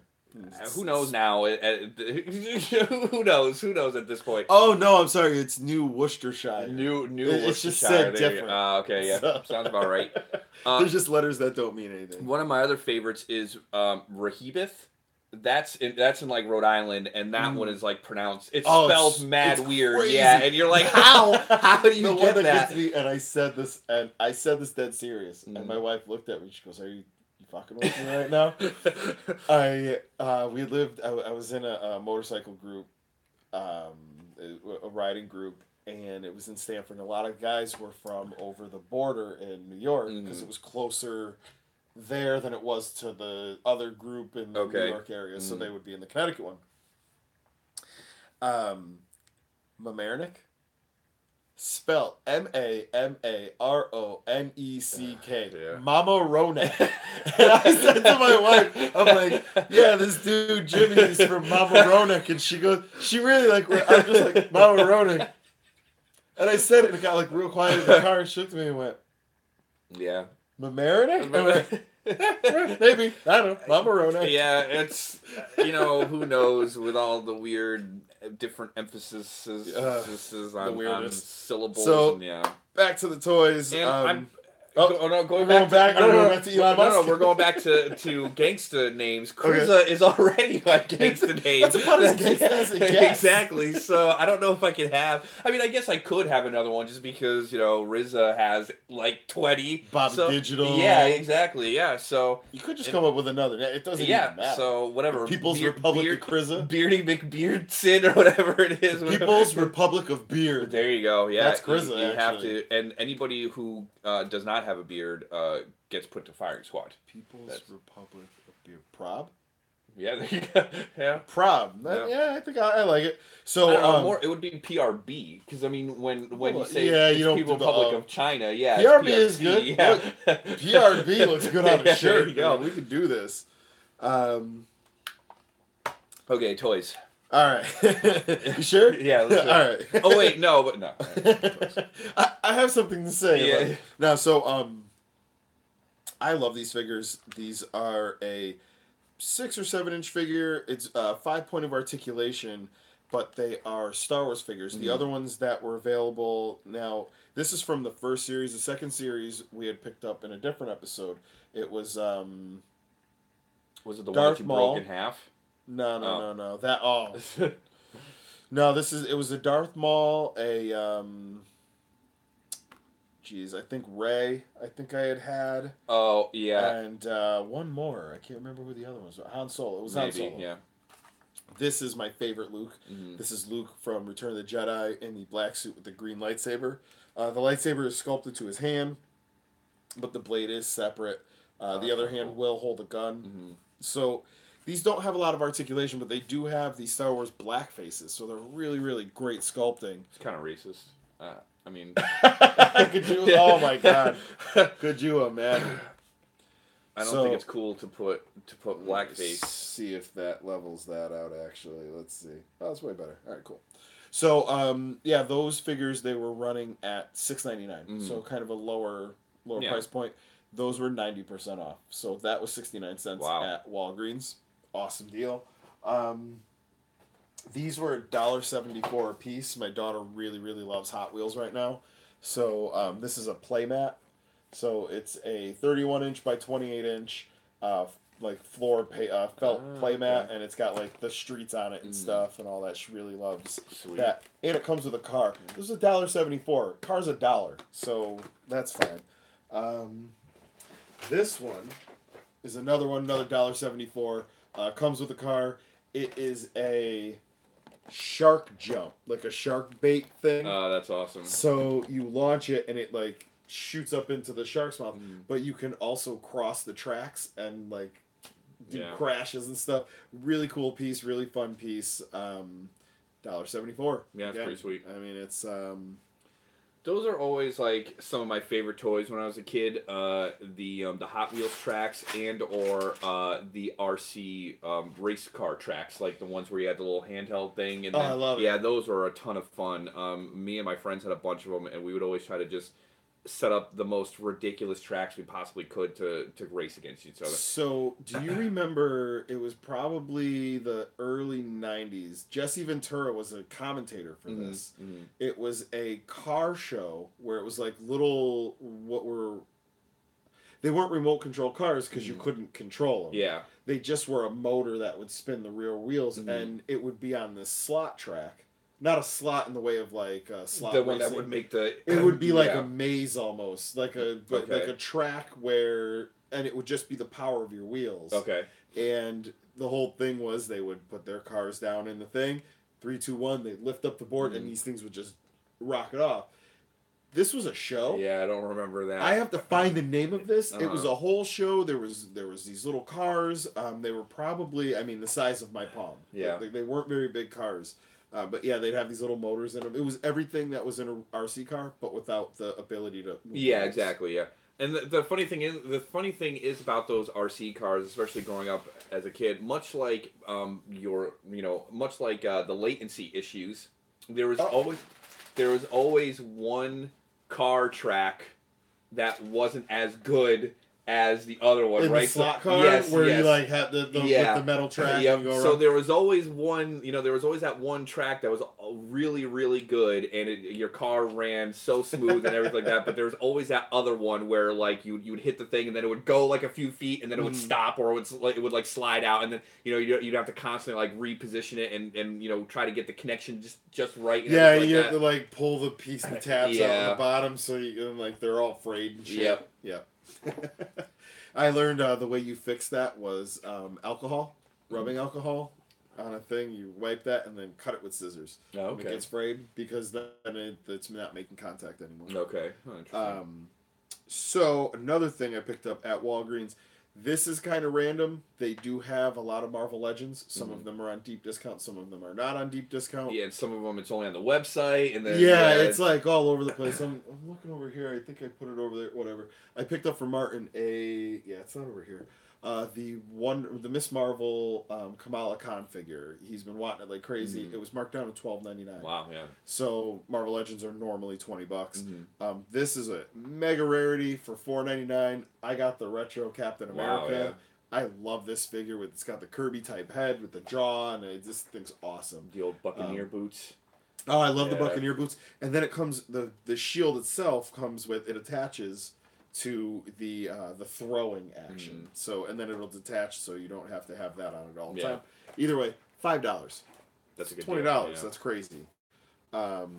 Speaker 2: Who knows now? Who knows? Who knows at this point?
Speaker 1: Oh no, I'm sorry. It's New Worcestershire.
Speaker 2: New
Speaker 1: It's
Speaker 2: Worcestershire.
Speaker 1: just said different.
Speaker 2: Okay, yeah,
Speaker 1: So-
Speaker 2: sounds about right.
Speaker 1: There's just letters that don't mean anything.
Speaker 2: One of my other favorites is Rehoboth. That's in like Rhode Island, and that one is like pronounced. It's spelled mad
Speaker 1: it's
Speaker 2: weird,
Speaker 1: crazy.
Speaker 2: yeah. And you're like, how do you
Speaker 1: The
Speaker 2: get
Speaker 1: one that
Speaker 2: that?
Speaker 1: gets me, and I said this dead serious, and my wife looked at me. She goes, "Are you fucking with me right now?" I was in a motorcycle group, a riding group, and it was in Stanford. And a lot of guys were from over the border in New York because it was closer there than it was to the other group in the New York area, so they would be in the Connecticut one. Mamaroneck, spelled Mamaroneck. Mamaroneck. And I said to my wife, I'm like, yeah, this dude Jimmy's from Mamaroneck, and she goes, she really like, I'm just like Mamaroneck. And I said it, and it got like real quiet in the car, and shook to me and went,
Speaker 2: yeah.
Speaker 1: Mamaroneck? Maybe. I don't know. Mamaroneck.
Speaker 2: Yeah, it's, who knows with all the weird different emphases on syllables.
Speaker 1: So,
Speaker 2: and, yeah.
Speaker 1: Back to the toys.
Speaker 2: And
Speaker 1: going back to Elon Musk.
Speaker 2: We're going back to gangsta names. Kriza is already my gangsta name.
Speaker 1: That's about as gangsta as it gets.
Speaker 2: Exactly. So I don't know if I can have. I mean, I guess I could have another one just because RZA has like 20.
Speaker 1: Bob Digital.
Speaker 2: Yeah, exactly. Yeah. So
Speaker 1: you could just come up with another. It doesn't even matter.
Speaker 2: So whatever.
Speaker 1: People's Republic of Kriza.
Speaker 2: Beardy McBeardson or whatever it is.
Speaker 1: People's Republic of Beard.
Speaker 2: There you go. Yeah,
Speaker 1: that's Kriza.
Speaker 2: You have to, and anybody who does not have a beard gets put to firing squad.
Speaker 1: People's Republic of Beard. Prob?
Speaker 2: Yeah, there you go. Yeah.
Speaker 1: Prob. Yeah, I think I like it. So
Speaker 2: more it would be PRB because I mean when you say People
Speaker 1: do
Speaker 2: Republic of China, yeah,
Speaker 1: PRB is good.
Speaker 2: Yeah.
Speaker 1: Look, PRB looks good on a shirt.
Speaker 2: There you go.
Speaker 1: We could do this.
Speaker 2: Okay, toys.
Speaker 1: All right. You sure?
Speaker 2: Yeah. Let's
Speaker 1: All right.
Speaker 2: Oh wait, no, but no.
Speaker 1: I have something to say.
Speaker 2: Yeah.
Speaker 1: Now, so I love these figures. These are a 6 or 7 inch figure. It's 5 point of articulation, but they are Star Wars figures. The other ones that were available now. This is from the first series. The second series we had picked up in a different episode. It was
Speaker 2: it the
Speaker 1: Darth
Speaker 2: one that you
Speaker 1: Maul.
Speaker 2: broke in half?
Speaker 1: No. That No, it was a Darth Maul, I think Rey, I had.
Speaker 2: Oh, yeah.
Speaker 1: And one more. I can't remember who the other one was. Han Solo. It was Han Solo.
Speaker 2: Yeah.
Speaker 1: This is my favorite Luke. Mm-hmm. This is Luke from Return of the Jedi in the black suit with the green lightsaber. The lightsaber is sculpted to his hand, but the blade is separate. The other hand will hold a gun. Mm-hmm. So these don't have a lot of articulation, but they do have these Star Wars black faces, so they're really, really great sculpting.
Speaker 2: It's kind of racist. I mean...
Speaker 1: Could you... Oh, my God. Could you imagine?
Speaker 2: I don't think it's cool to put blackface.
Speaker 1: See if that levels that out, actually. Let's see. Oh, it's way better. All right, cool. So, those figures, they were running at $6.99, so kind of a lower price point. Those were 90% off. So that was 69 cents at Walgreens. Awesome deal. These were $1.74 a piece. My daughter really, really loves Hot Wheels right now. So this is a playmat. So it's a 31 inch by 28 inch felt playmat, and it's got like the streets on it and stuff and all that. She really loves that. And it comes with a car. This is $1.74. Car's $1, so that's fine. This one is another $1.74. Comes with a car. It is a shark jump, like a shark bait thing.
Speaker 2: Oh, that's awesome.
Speaker 1: So you launch it and it like shoots up into the shark's mouth, but you can also cross the tracks and like do crashes and stuff. Really cool piece, really fun piece. $1.74.
Speaker 2: Yeah, it's pretty sweet.
Speaker 1: I mean, it's
Speaker 2: those are always like some of my favorite toys when I was a kid. The Hot Wheels tracks and or the RC race car tracks, like the ones where you had the little handheld thing. And
Speaker 1: I love it.
Speaker 2: Yeah, those were a ton of fun. Me and my friends had a bunch of them, and we would always try to just set up the most ridiculous tracks we possibly could to race against each other.
Speaker 1: So, do you remember, it was probably the early 90s, Jesse Ventura was a commentator for this.
Speaker 2: Mm-hmm.
Speaker 1: It was a car show where it was like little, they weren't remote control cars because you couldn't control them.
Speaker 2: Yeah.
Speaker 1: They just were a motor that would spin the rear wheels, and it would be on this slot track. Not a slot in the way of like a slot.
Speaker 2: The one
Speaker 1: racing.
Speaker 2: that would make the.
Speaker 1: It would be like a maze almost, like a track where, and it would just be the power of your wheels.
Speaker 2: Okay.
Speaker 1: And the whole thing was they would put their cars down in the thing, 3, 2, 1. They'd lift up the board, and these things would just rocket off. This was a show.
Speaker 2: Yeah, I don't remember that.
Speaker 1: I have to find the name of this. It was a whole show. There was these little cars. They were probably, I mean, the size of my palm.
Speaker 2: Yeah.
Speaker 1: They weren't very big cars. But yeah, they'd have these little motors in them. It was everything that was in an RC car, but without the ability to move
Speaker 2: Yeah,
Speaker 1: wheels.
Speaker 2: exactly. Yeah. And the funny thing is about those RC cars, especially growing up as a kid, much like much like the latency issues, there was always one car track that wasn't as good as the other one,
Speaker 1: in
Speaker 2: right?
Speaker 1: the slot car,
Speaker 2: yes,
Speaker 1: where
Speaker 2: yes.
Speaker 1: you like had the with the metal track.
Speaker 2: Yep.
Speaker 1: And go
Speaker 2: So
Speaker 1: around.
Speaker 2: there was always one, there was always that one track that was really, really good, and your car ran so smooth and everything like that. But there was always that other one where like you would hit the thing and then it would go like a few feet and then it would stop, or it would like slide out, and then you'd have to constantly like reposition it and try to get the connection just right. And
Speaker 1: Yeah,
Speaker 2: like
Speaker 1: you
Speaker 2: that.
Speaker 1: have to like pull the piece of tabs out of the bottom so you can, like, they're all frayed and shit. Yep. I learned the way you fix that was alcohol, rubbing alcohol on a thing. You wipe that and then cut it with scissors.
Speaker 2: Oh, okay.
Speaker 1: When it gets frayed, because then it's not making contact anymore.
Speaker 2: Okay. Oh, interesting.
Speaker 1: So another thing I picked up at Walgreens. This is kind of random. They do have a lot of Marvel Legends. Some of them are on deep discount. Some of them are not on deep discount.
Speaker 2: Yeah, and some of them it's only on the website, and then
Speaker 1: it's like all over the place. I'm looking over here. I think I put it over there. Whatever. I picked up for Martin it's not over here. The Miss Marvel Kamala Khan figure. He's been wanting it like crazy. It was marked down to $12.99.
Speaker 2: Wow, yeah.
Speaker 1: So Marvel Legends are normally $20. This is a mega rarity for $4.99. I got the retro Captain America.
Speaker 2: Wow, yeah.
Speaker 1: I love this figure. It's got the Kirby type head with the jaw, and this thing's awesome.
Speaker 2: The old Buccaneer boots.
Speaker 1: Oh, I love the Buccaneer boots. And then it comes, the shield itself comes with, it attaches to the throwing action. So, and then it'll detach, so you don't have to have that on it all the time. Either way, $5.
Speaker 2: That's a good
Speaker 1: $20.
Speaker 2: deal. Yeah.
Speaker 1: That's crazy. Well,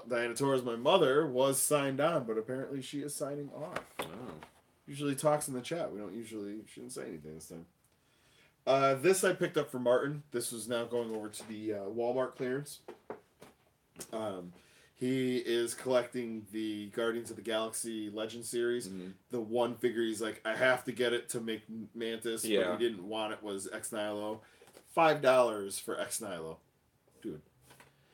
Speaker 1: Diana Torres, my mother, was signed on, but apparently she is signing off.
Speaker 2: Oh.
Speaker 1: Usually talks in the chat. She didn't say anything this time. This I picked up for Martin. This was now going over to the Walmart clearance. He is collecting the Guardians of the Galaxy Legend series. The one figure he's like, I have to get it to make Mantis, but he didn't want it, was Ex Nihilo. $5 for Ex Nihilo. Dude.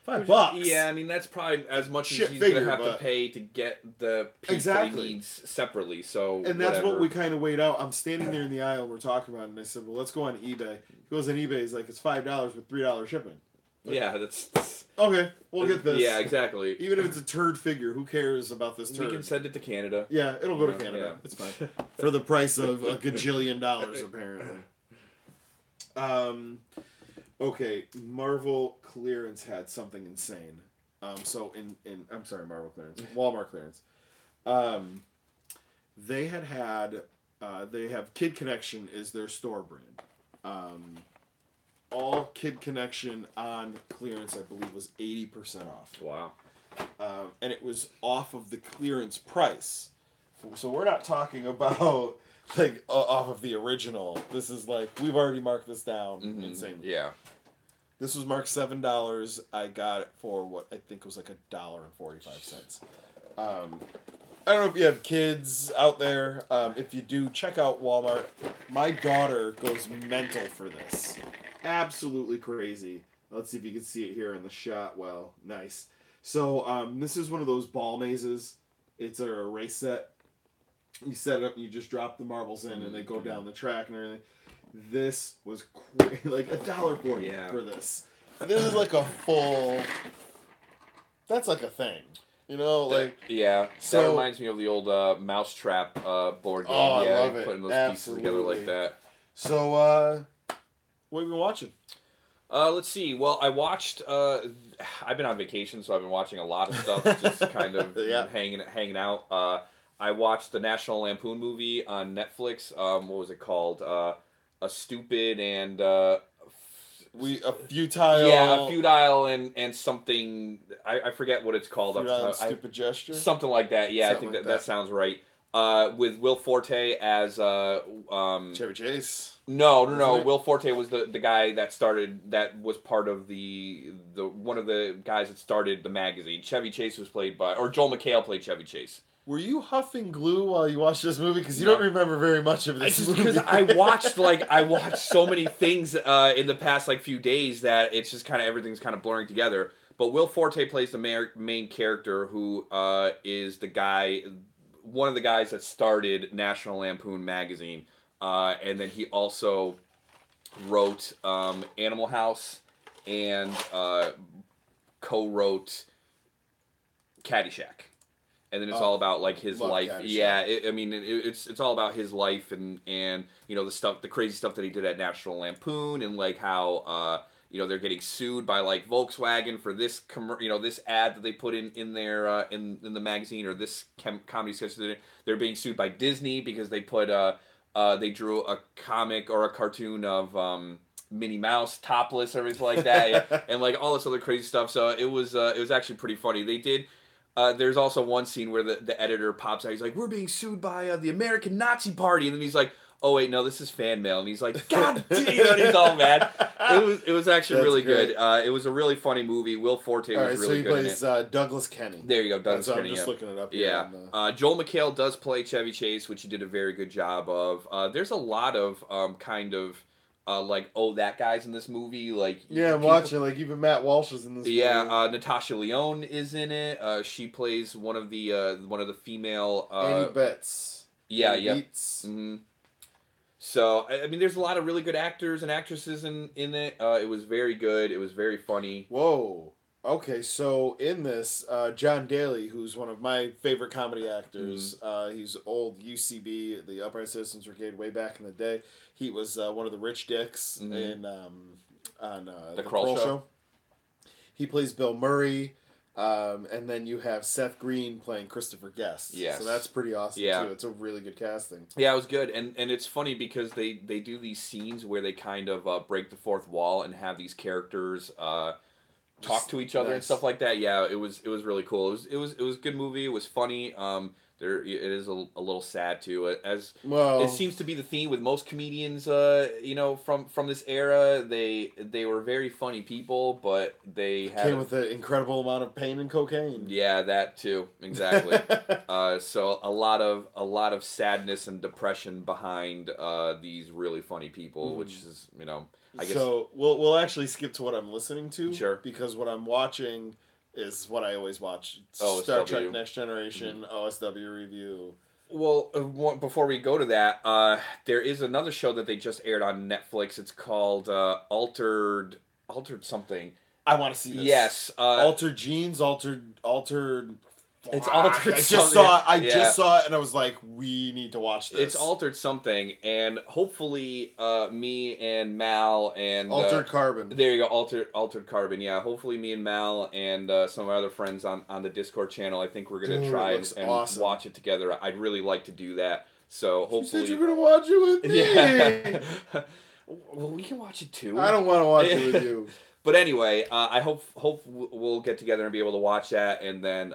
Speaker 1: $5.
Speaker 2: Yeah, I mean, that's probably as much as he's
Speaker 1: figure,
Speaker 2: going to have to pay to get the piece that he needs separately. So
Speaker 1: and that's what we kind of weighed out. I'm standing there in the aisle and we're talking about it, and I said, well, let's go on eBay. He goes on eBay, he's like, it's $5 with $3 shipping. Like,
Speaker 2: yeah, that's...
Speaker 1: Okay, we'll get this.
Speaker 2: Yeah, exactly.
Speaker 1: Even if it's a turd figure, who cares about this turd?
Speaker 2: We can send it to Canada.
Speaker 1: Yeah, it'll go to Canada. It's fine. For the price of a gajillion dollars, apparently. Okay, Marvel clearance had something insane. So in I'm sorry, Marvel clearance, Walmart clearance. They have Kid Connection is their store brand. All Kid Connection on clearance, I believe, was 80% off.
Speaker 2: Wow.
Speaker 1: And it was off of the clearance price. So we're not talking about like off of the original. This is like, we've already marked this down insanely.
Speaker 2: Yeah.
Speaker 1: This was marked $7. I got it for what I think was like $1.45. I don't know if you have kids out there. If you do, check out Walmart. My daughter goes mental for this. Absolutely crazy. Let's see if you can see it here in the shot. Well, nice. So this is one of those ball mazes. It's a race set. You set it up and you just drop the marbles in and they go down the track and everything. This was like $1.40 for this. This is like a full... That's like a thing. You know, like
Speaker 2: yeah.
Speaker 1: so.
Speaker 2: That reminds me of the old Mousetrap board game.
Speaker 1: Oh,
Speaker 2: Yeah,
Speaker 1: I love it.
Speaker 2: putting those pieces
Speaker 1: Absolutely.
Speaker 2: together like that.
Speaker 1: So, what have you been watching?
Speaker 2: Let's see. Well, I watched. I've been on vacation, so I've been watching a lot of stuff, just kind of hanging out. I watched the National Lampoon movie on Netflix. What was it called? A stupid and
Speaker 1: a futile.
Speaker 2: Yeah, a futile and something. I forget what it's called.
Speaker 1: Futile stupid gesture.
Speaker 2: Something like that. Yeah,
Speaker 1: Something
Speaker 2: I think
Speaker 1: like
Speaker 2: that sounds right. With Will Forte as
Speaker 1: Chevy Chase.
Speaker 2: No. Will Forte was the guy that was part of the one of the guys that started the magazine. Chevy Chase was played by, or Joel McHale played Chevy Chase.
Speaker 1: Were you huffing glue while you watched this movie? Because you don't remember very much of this movie.
Speaker 2: Because I watched so many things in the past few days that it's just kind of everything's kind of blurring together. But Will Forte plays the main character, who is one of the guys that started National Lampoon magazine. And then he also wrote Animal House and co-wrote Caddyshack. And then it's all about his life. Caddyshack. Yeah, it's all about his life and the crazy stuff that he did at National Lampoon, and how they're getting sued by Volkswagen for this this ad that they put in their in the magazine, or this comedy sketch. They're being sued by Disney because they put they drew a comic or a cartoon of Minnie Mouse topless or everything like that, and all this other crazy stuff. So it was actually pretty funny. They did. There's also one scene where the editor pops out. He's like, "We're being sued by the American Nazi Party," and then he's like, "Oh wait, no, this is fan mail." And he's like, "God damn!" And he's all mad. It was actually really good. It was a really funny movie. Will Forte was really good in it.
Speaker 1: So he plays Douglas Kenny.
Speaker 2: There you go, Douglas Kenny.
Speaker 1: I'm just looking it up.
Speaker 2: Yeah. Joel McHale does play Chevy Chase, which he did a very good job of. There's a lot of that guy's in this movie.
Speaker 1: I'm watching. Even Matt Walsh is in this movie.
Speaker 2: Yeah, Natasha Lyonne is in it. She plays one of the female.
Speaker 1: Annie Betts.
Speaker 2: Yeah, yeah. Mm-hmm. So there's a lot of really good actors and actresses in it. It was very good. It was very funny.
Speaker 1: Whoa. Okay, so in this, John Daly, who's one of my favorite comedy actors, he's old UCB, the Upright Citizens Brigade, way back in the day. He was one of the rich dicks on the Kroll Show. He plays Bill Murray, and then you have Seth Green playing Christopher Guest.
Speaker 2: Yes.
Speaker 1: So that's pretty awesome, too. It's a really good casting.
Speaker 2: Yeah, it was good. And it's funny because they do these scenes where they kind of break the fourth wall and have these characters talk to each other and stuff like that. Yeah, it was really cool. It was a good movie. It was funny. It is a little sad too, as it seems to be the theme with most comedians. From this era, they were very funny people, but they
Speaker 1: came with an incredible amount of pain and cocaine.
Speaker 2: Yeah, that too, exactly. So a lot of sadness and depression behind these really funny people, which is I guess.
Speaker 1: So we'll actually skip to what I'm listening to.
Speaker 2: Sure.
Speaker 1: Because what I'm watching is what I always watch. Star Trek Next Generation, OSW review.
Speaker 2: Well, before we go to that, there is another show that they just aired on Netflix. It's called Altered something.
Speaker 1: I want to see this.
Speaker 2: Yes.
Speaker 1: Altered Genes, Altered...
Speaker 2: It's Altered
Speaker 1: I just saw it and I was like, we need to watch this.
Speaker 2: It's Altered something, and hopefully me and Mal and...
Speaker 1: Altered Carbon.
Speaker 2: There you go, Altered Carbon, yeah. Hopefully me and Mal and some of our other friends on the Discord channel, I think we're going to try and
Speaker 1: awesome.
Speaker 2: Watch it together. I'd really like to do that. So hopefully...
Speaker 1: You said you're going to watch it with me!
Speaker 2: Yeah. Well, we can watch it too.
Speaker 1: I don't want to watch it with you.
Speaker 2: But anyway, I hope we'll get together and be able to watch that, and then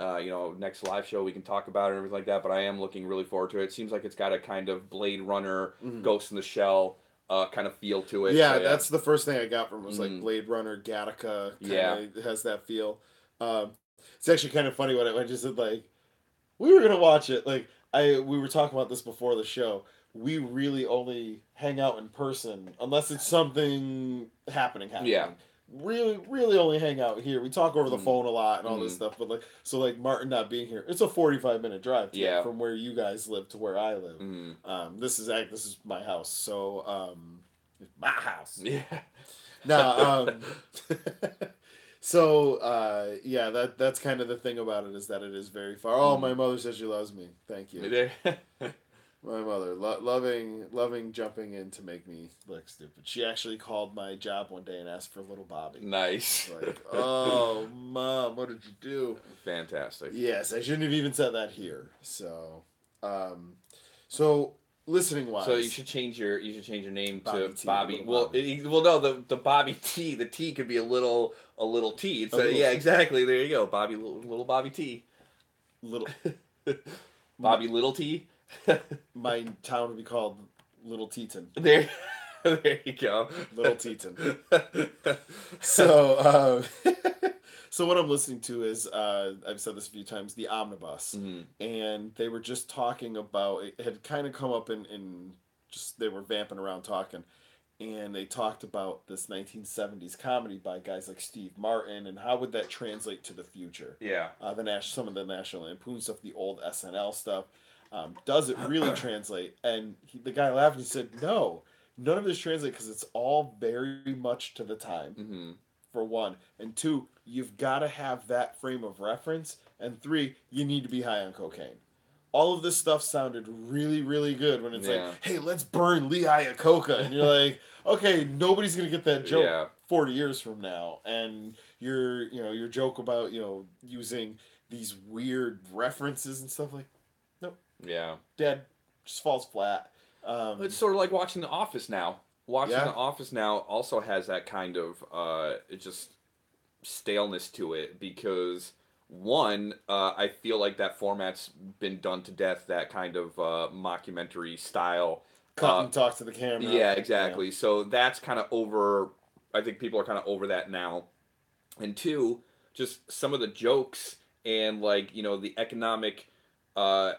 Speaker 2: next live show we can talk about it and everything like that. But I am looking really forward to it. It seems like it's got a kind of Blade Runner, Ghost in the Shell kind of feel to it.
Speaker 1: Yeah, so, that's the first thing I got from it was like Blade Runner, Gattaca. It has that feel. It's actually kind of funny when I just said we were gonna watch it. We were talking about this before the show. We really only hang out in person unless it's something happening.
Speaker 2: Yeah.
Speaker 1: Really only hang out here. We talk over the phone a lot and all this stuff, but Martin not being here, it's a 45-minute drive from where you guys live to where I live. This is my house, so it's my house.
Speaker 2: Yeah.
Speaker 1: Now, So yeah, that's kind of the thing about it, is that it is very far. Oh, my
Speaker 2: Mm.
Speaker 1: mother says she loves me. Thank you. My mother, loving jumping in to make me look stupid. She actually called my job one day and asked for little Bobby.
Speaker 2: Nice.
Speaker 1: I was like, oh, Mom, what did you do?
Speaker 2: Fantastic.
Speaker 1: Yes, I shouldn't have even said that here. Um, so listening wise,
Speaker 2: So you should change your name
Speaker 1: Bobby
Speaker 2: to
Speaker 1: T,
Speaker 2: Bobby.
Speaker 1: little
Speaker 2: Well,
Speaker 1: Bobby.
Speaker 2: well, no, the Bobby T. The T could be a little T.
Speaker 1: A
Speaker 2: So
Speaker 1: little
Speaker 2: yeah, exactly. There you go, Bobby, little Bobby T.
Speaker 1: little. My,
Speaker 2: Bobby Little T.
Speaker 1: my town would be called Little Teton.
Speaker 2: There, there you go.
Speaker 1: Little Teton. So, so what I'm listening to is, I've said this a few times, the Omnibus,
Speaker 2: Mhm.
Speaker 1: and they were just talking about, it had kind of come up in just, they were vamping around talking, and they talked about this 1970s comedy by guys like Steve Martin, and how would that translate to the future?
Speaker 2: Yeah.
Speaker 1: Some of the National Lampoon stuff, the old SNL stuff. Does it really translate? And the guy laughed and he said, no, none of this translates, because it's all very much to the time,
Speaker 2: Hmm.
Speaker 1: for one. And two, you've got to have that frame of reference. And three, you need to be high on cocaine. All of this stuff sounded really, really good when it's like,
Speaker 2: Yeah.
Speaker 1: hey, let's burn Lee Iacocca. And you're like, okay, nobody's going to get that joke
Speaker 2: Yeah.
Speaker 1: 40 years from now. And your joke about, using these weird references and stuff, like, nope,
Speaker 2: Yeah.
Speaker 1: dead, just falls flat.
Speaker 2: It's sort of like watching The Office now. Watching
Speaker 1: Yeah.
Speaker 2: The Office now also has that kind of just staleness to it because one, I feel like that format's been done to death. That kind of mockumentary style.
Speaker 1: Cut and talk to the camera.
Speaker 2: Yeah,
Speaker 1: Yeah.
Speaker 2: exactly. So that's kind of over. I think people are kind of over that now. And two, just some of the jokes and the economic uh,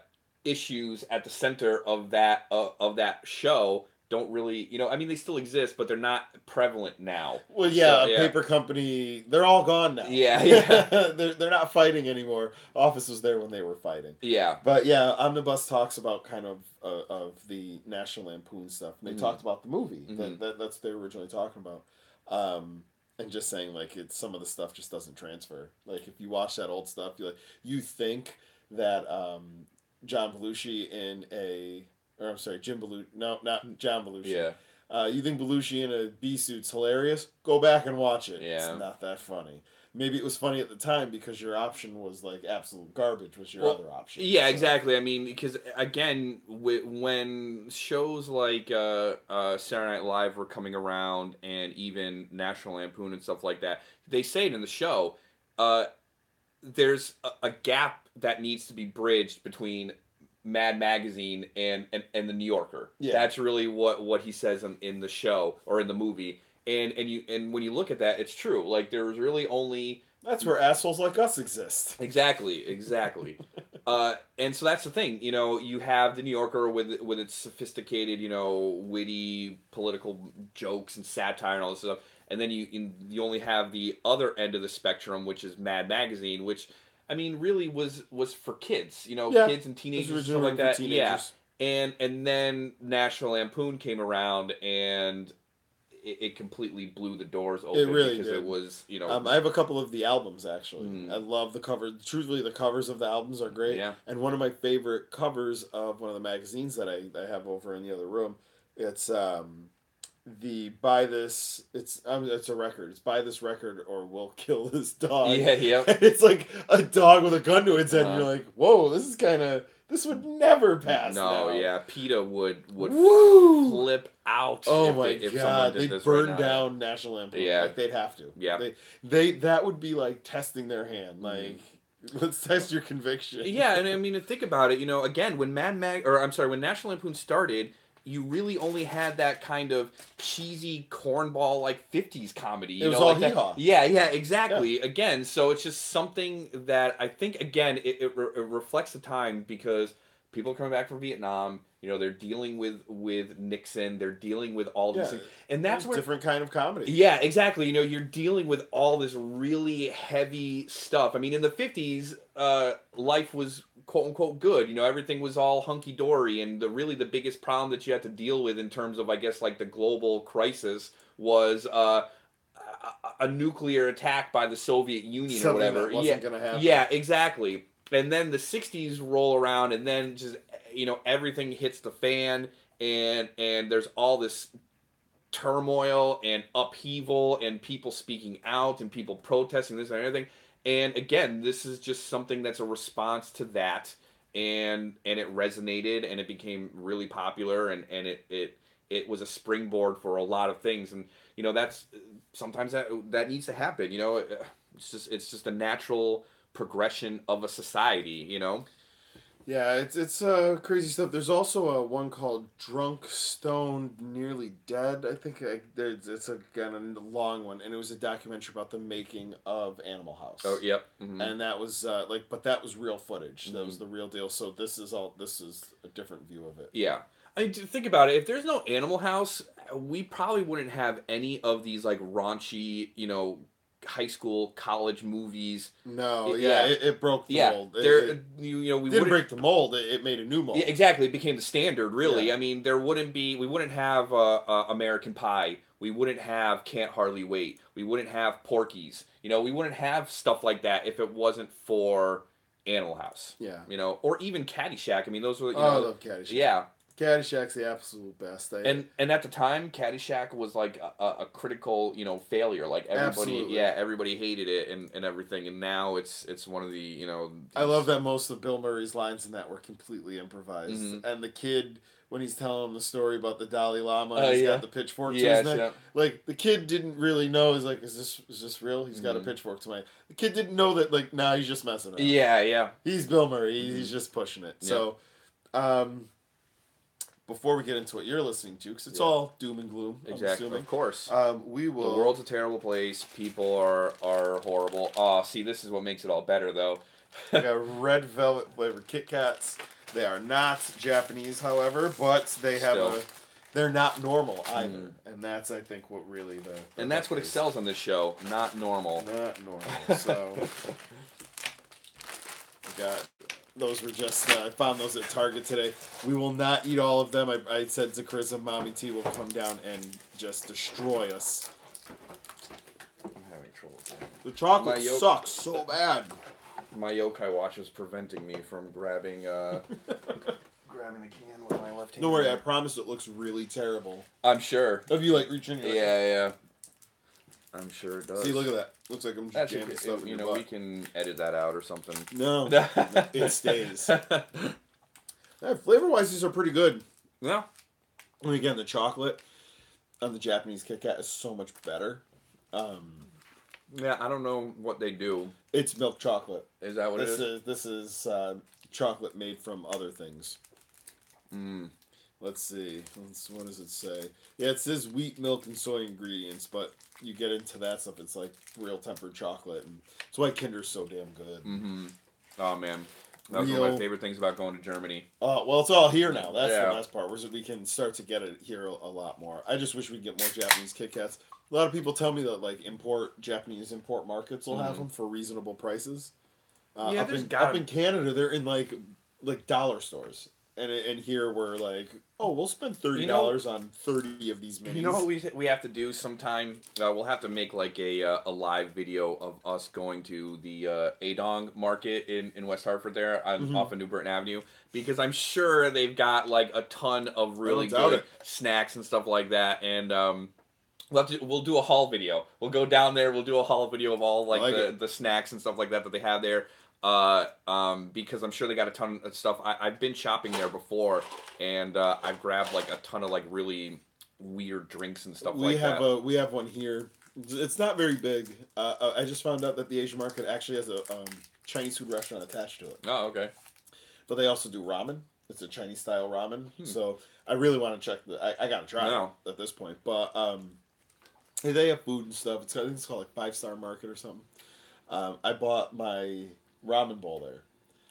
Speaker 2: issues at the center of that show don't really I mean they still exist but they're not prevalent now.
Speaker 1: Well,
Speaker 2: So
Speaker 1: yeah, a
Speaker 2: yeah,
Speaker 1: paper company, they're all gone now.
Speaker 2: yeah, yeah,
Speaker 1: they're not fighting anymore. Office was there when they were fighting.
Speaker 2: yeah.
Speaker 1: But yeah, Omnibus talks about kind of the National Lampoon stuff. And they
Speaker 2: Hmm.
Speaker 1: talked about the movie.
Speaker 2: Hmm.
Speaker 1: That's what they were originally talking about. And just saying, like, some of the stuff just doesn't transfer. Like, if you watch that old stuff, you think that John Belushi in a, or I'm sorry, Jim Belushi, no, not John Belushi.
Speaker 2: Yeah,
Speaker 1: You think Belushi in a bee suit's hilarious? Go back and watch it. It's
Speaker 2: yeah.
Speaker 1: not that funny. Maybe it was funny at the time because your option was like absolute garbage. Was your
Speaker 2: Well,
Speaker 1: other option?
Speaker 2: yeah,
Speaker 1: So,
Speaker 2: exactly. I mean, because again, when shows like Saturday Night Live were coming around, and even National Lampoon and stuff like that, they say it in the show. Uh, there's a gap that needs to be bridged between Mad Magazine and the New Yorker.
Speaker 1: Yeah.
Speaker 2: That's really what he says in the show or in the movie. And when you look at that, it's true. Like there's really only
Speaker 1: that's where assholes like us exist.
Speaker 2: exactly. And so that's the thing. You have the New Yorker with its sophisticated, witty political jokes and satire and all this stuff. And then you only have the other end of the spectrum, which is Mad Magazine, which I mean really was for kids,
Speaker 1: Yeah,
Speaker 2: kids and
Speaker 1: it was
Speaker 2: teenagers and stuff
Speaker 1: originally
Speaker 2: like
Speaker 1: for
Speaker 2: that. Yeah,
Speaker 1: teenagers.
Speaker 2: and then National Lampoon came around and it completely blew the doors open
Speaker 1: It really
Speaker 2: because
Speaker 1: did.
Speaker 2: it was
Speaker 1: I have a couple of the albums actually.
Speaker 2: Mm.
Speaker 1: I love the cover. Truthfully, the covers of the albums are great.
Speaker 2: Yeah.
Speaker 1: And one of my favorite covers of one of the magazines that I have over in the other room, it's the buy this. It's a record. It's buy this record or we'll kill this dog.
Speaker 2: Yeah, yep.
Speaker 1: And it's like a dog with a gun to its head. And
Speaker 2: Uh-huh.
Speaker 1: you're like, whoa, this would never pass.
Speaker 2: No,
Speaker 1: now.
Speaker 2: yeah, PETA would
Speaker 1: Woo!
Speaker 2: flip out.
Speaker 1: Oh
Speaker 2: if
Speaker 1: my
Speaker 2: if
Speaker 1: god,
Speaker 2: someone
Speaker 1: they
Speaker 2: did this
Speaker 1: burn
Speaker 2: right now.
Speaker 1: down National Lampoon.
Speaker 2: Yeah.
Speaker 1: Like they'd have to.
Speaker 2: Yeah.
Speaker 1: They that would be like testing their hand. Like, let's test your conviction.
Speaker 2: Yeah, and I mean, think about it. Again, when when National Lampoon started, you really only had that kind of cheesy cornball like '50s comedy.
Speaker 1: It was
Speaker 2: know,
Speaker 1: all
Speaker 2: like that.
Speaker 1: hee-haw.
Speaker 2: Yeah, exactly. Yeah. Again, so it's just something that I think again it reflects the time because people are coming back from Vietnam. They're dealing with Nixon. They're dealing with all these things, and that's where
Speaker 1: different kind of comedy.
Speaker 2: Yeah, exactly. You're dealing with all this really heavy stuff. I mean, in the '50s, life was quote unquote good. Everything was all hunky dory, and the biggest problem that you had to deal with in terms of, I guess, like the global crisis was a nuclear attack by the Soviet Union
Speaker 1: Something
Speaker 2: or whatever.
Speaker 1: that wasn't gonna happen.
Speaker 2: Yeah, exactly. And then the 60s roll around, and then just everything hits the fan, and there's all this turmoil and upheaval and people speaking out and people protesting this and everything. And again, this is just something that's a response to that, and it resonated and it became really popular, and it was a springboard for a lot of things. And that's sometimes that needs to happen. It's just a natural progression of a society.
Speaker 1: Yeah, it's crazy stuff. There's also one called Drunk, Stoned, Nearly Dead. I think it's again a long one, and it was a documentary about the making of Animal House.
Speaker 2: Oh, yep. Mm-hmm.
Speaker 1: And that was but that was real footage. Mm-hmm. That was the real deal. So this is a different view of it.
Speaker 2: Yeah. I mean, think about it. If there's no Animal House, we probably wouldn't have any of these like raunchy, high school, college movies.
Speaker 1: No, it broke the mold.
Speaker 2: We
Speaker 1: didn't break the mold. It made a new mold.
Speaker 2: Yeah, exactly. It became the standard, really. Yeah. I mean, we wouldn't have American Pie. We wouldn't have Can't Hardly Wait. We wouldn't have Porky's. We wouldn't have stuff like that if it wasn't for Animal House.
Speaker 1: Yeah.
Speaker 2: Or even Caddyshack. I mean, those were,
Speaker 1: I love Caddyshack.
Speaker 2: Yeah.
Speaker 1: Caddyshack's the absolute best.
Speaker 2: And at the time, Caddyshack was like a critical, failure. Like everybody hated it and everything. And now it's one of the,
Speaker 1: I love that most of Bill Murray's lines in that were completely improvised. Mm-hmm. And the kid, when he's telling him the story about the Dalai Lama, he's got the pitchfork to his neck. Yeah. Like the kid didn't really know. He's like, is this real? He's got a pitchfork to my. The kid didn't know that. Like, nah, he's just messing around.
Speaker 2: Yeah.
Speaker 1: He's Bill Murray. He's just pushing it. Yeah. So, before we get into what you're listening to, because it's all doom and gloom.
Speaker 2: Exactly, of course.
Speaker 1: We will.
Speaker 2: The world's a terrible place. People are horrible. Oh, see, this is what makes it all better, though.
Speaker 1: We got red velvet flavored Kit Kats. They are not Japanese, however, but they have they're not normal either, and that's I think what really
Speaker 2: and that's what excels on this show. Not normal.
Speaker 1: Not normal. So we got. Those were just, I found those at Target today. We will not eat all of them. I said to Chris and Mommy T will come down and just destroy us.
Speaker 2: I'm having trouble with that.
Speaker 1: The chocolate sucks so bad.
Speaker 2: My yokai watch is preventing me from grabbing the can with my left hand.
Speaker 1: Don't worry, I promise it looks really terrible.
Speaker 2: I'm sure.
Speaker 1: If you reach in your
Speaker 2: Yeah. I'm sure it does.
Speaker 1: See, look at that. Looks like I'm just jamming stuff in your butt.
Speaker 2: We can edit that out or something.
Speaker 1: No, it stays. Flavor-wise, these are pretty good.
Speaker 2: Yeah.
Speaker 1: And again, the chocolate on the Japanese Kit Kat is so much better.
Speaker 2: Yeah, I don't know what they do.
Speaker 1: It's milk chocolate.
Speaker 2: Is that what it is?
Speaker 1: This is chocolate made from other things. Let's see. What does it say? Yeah, it says wheat, milk, and soy ingredients, but you get into that stuff, it's like real tempered chocolate, and that's why Kinder's so damn good.
Speaker 2: Mm-hmm. Oh, man. That was one of my favorite things about going to Germany.
Speaker 1: Well, it's all here now. That's the best part. We can start to get it here a lot more. I just wish we'd get more Japanese Kit Kats. A lot of people tell me that Japanese import markets will have them for reasonable prices. Up in Canada, they're in like dollar stores. And here we're like, we'll spend $30 on 30 of these minis.
Speaker 2: You know what we have to do sometime? We'll have to make like a live video of us going to the Adong market in West Hartford there off of New Britain Avenue, because I'm sure they've got like a ton of really good snacks and stuff like that. And we'll do a haul video. We'll go down there. We'll do a haul video of all the snacks and stuff like that they have there. Because I'm sure they got a ton of stuff. I've been shopping there before, and I've grabbed like a ton of like really weird drinks and stuff like that.
Speaker 1: We have one here. It's not very big. I just found out that the Asian market actually has a Chinese food restaurant attached to it.
Speaker 2: Oh, okay.
Speaker 1: But they also do ramen. It's a Chinese style ramen. So I really want to check I gotta try it at this point. But they have food and stuff. I think it's called like 5 Star Market or something. I bought my ramen bowl there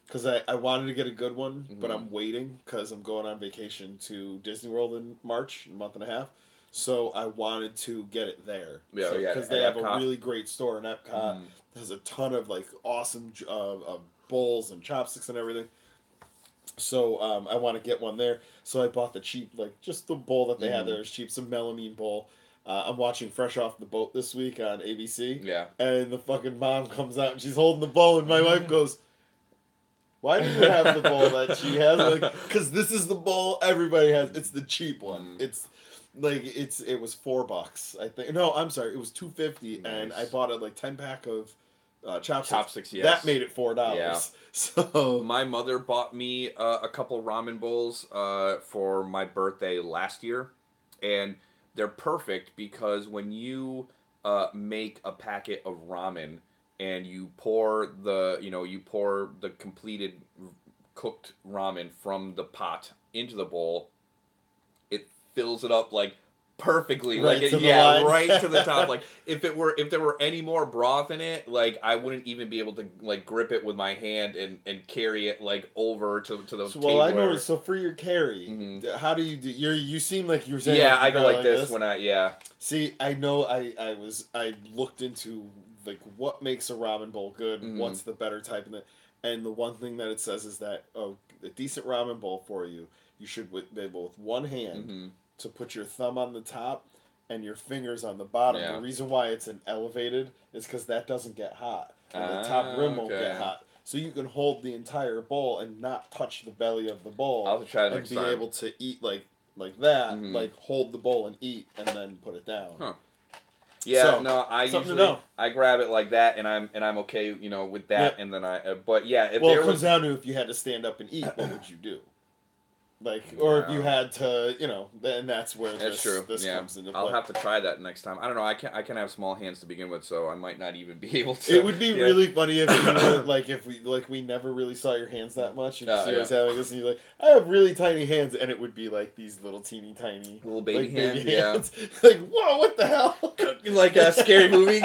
Speaker 1: because I wanted to get a good one, but I'm waiting because I'm going on vacation to Disney World in March, a month and a half. So I wanted to get it there. Because they have Epcot. A really great store in Epcot. Has a ton of like awesome bowls and chopsticks and everything. So I want to get one there. So I bought the cheap, just the bowl that they had there is cheap, some melamine bowl. I'm watching Fresh Off the Boat this week on ABC.
Speaker 2: Yeah.
Speaker 1: And the fucking mom comes out and she's holding the bowl, and my wife goes, "Why do you have the bowl that she has?" Like, because this is the bowl everybody has. It's the cheap one. It's like it was $4, I think. No, I'm sorry, it was $2.50, and I bought a 10-pack of chopsticks.
Speaker 2: Chopsticks, yes.
Speaker 1: That made it $4.
Speaker 2: Yeah.
Speaker 1: So
Speaker 2: my mother bought me a couple ramen bowls for my birthday last year, and they're perfect because when you make a packet of ramen and you pour the completed cooked ramen from the pot into the bowl, it fills it up perfectly,
Speaker 1: right to the line.
Speaker 2: Right to the top. If there were any more broth in it, I wouldn't even be able to grip it with my hand and carry it over to the table.
Speaker 1: Well, I noticed. So for your carry, how do you do? You seem like you were saying.
Speaker 2: Yeah, I go like this when I
Speaker 1: See, I know. I looked into what makes a ramen bowl good. What's the better type of it? And the one thing that it says is that a decent ramen bowl for you should be able with one hand to put your thumb on the top and your fingers on the bottom.
Speaker 2: Yeah.
Speaker 1: The reason why it's an elevated is because that doesn't get hot. And the top rim won't get hot. So you can hold the entire bowl and not touch the belly of the bowl.
Speaker 2: I'll try it
Speaker 1: next time. And be able to eat like that, hold the bowl and eat and then put it down.
Speaker 2: Huh. Yeah,
Speaker 1: so,
Speaker 2: no, I grab it like that, and I'm okay, with that, and then but yeah,
Speaker 1: it comes down to if you had to stand up and eat, what would you do? Or if you had to, then that's where this comes into play.
Speaker 2: I'll have to try that next time. I don't know. I can have small hands to begin with, so I might not even be able to.
Speaker 1: It would be really funny if if we never really saw your hands that much, and you see us having this, and you're like, I have really tiny hands, and it would be these little teeny tiny
Speaker 2: little baby hands.
Speaker 1: Whoa, what the hell?
Speaker 2: Like a scary movie.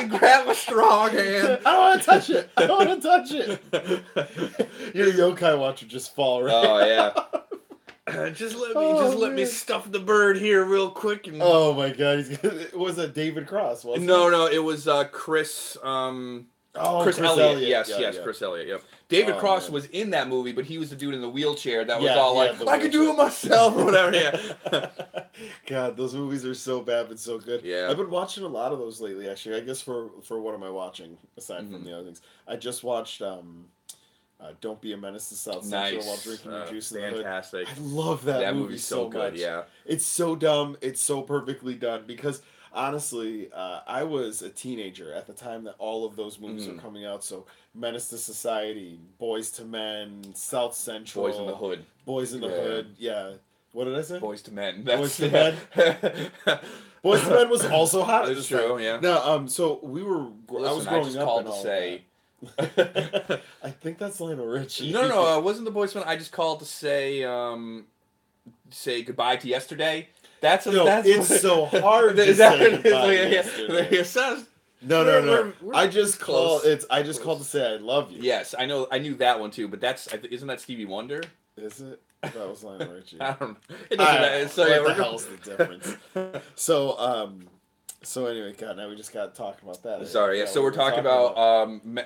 Speaker 2: Grab a strong hand.
Speaker 1: I don't want to touch it. I don't want to touch it. Your yokai watch would just fall right.
Speaker 2: Oh yeah. Just let me stuff the bird here real quick. And...
Speaker 1: Oh my god, was it David Cross? Wasn't
Speaker 2: No, it was Chris. Chris Elliott. Yes, Chris Elliott. Yep. David Cross was in that movie, but he was the dude in the wheelchair that was all I could do it myself or whatever. Yeah.
Speaker 1: God, those movies are so bad but so good.
Speaker 2: Yeah.
Speaker 1: I've been watching a lot of those lately. Actually, I guess for what am I watching aside from the other things? I just watched. Don't Be a Menace to South Central while drinking your juice in the hood.
Speaker 2: Fantastic.
Speaker 1: I love that movie so
Speaker 2: good,
Speaker 1: much.
Speaker 2: Yeah.
Speaker 1: It's so dumb. It's so perfectly done because honestly, I was a teenager at the time that all of those movies were coming out. So Menace to Society, Boys to Men, South Central,
Speaker 2: Boys in the Hood.
Speaker 1: Boys in the Hood. Yeah. What did I say?
Speaker 2: Boys to Men.
Speaker 1: Boys to Men. Boys to Men was also hot.
Speaker 2: That's true. Yeah.
Speaker 1: No. So we were.
Speaker 2: Listen,
Speaker 1: I was growing up
Speaker 2: called
Speaker 1: and
Speaker 2: to
Speaker 1: all
Speaker 2: say.
Speaker 1: I think that's Lionel Richie.
Speaker 2: No, it wasn't the Boys One. I just called to say goodbye to yesterday. That's
Speaker 1: so hard to say goodbye to yesterday. No. I just called to say I love you.
Speaker 2: Yes, I know. I knew that one too, but isn't that Stevie Wonder?
Speaker 1: Is it? That was Lionel Richie.
Speaker 2: I don't know. It doesn't matter. So
Speaker 1: what the hell's the difference? So anyway, God, now we just got talking about that.
Speaker 2: Sorry, yeah. So we're talking about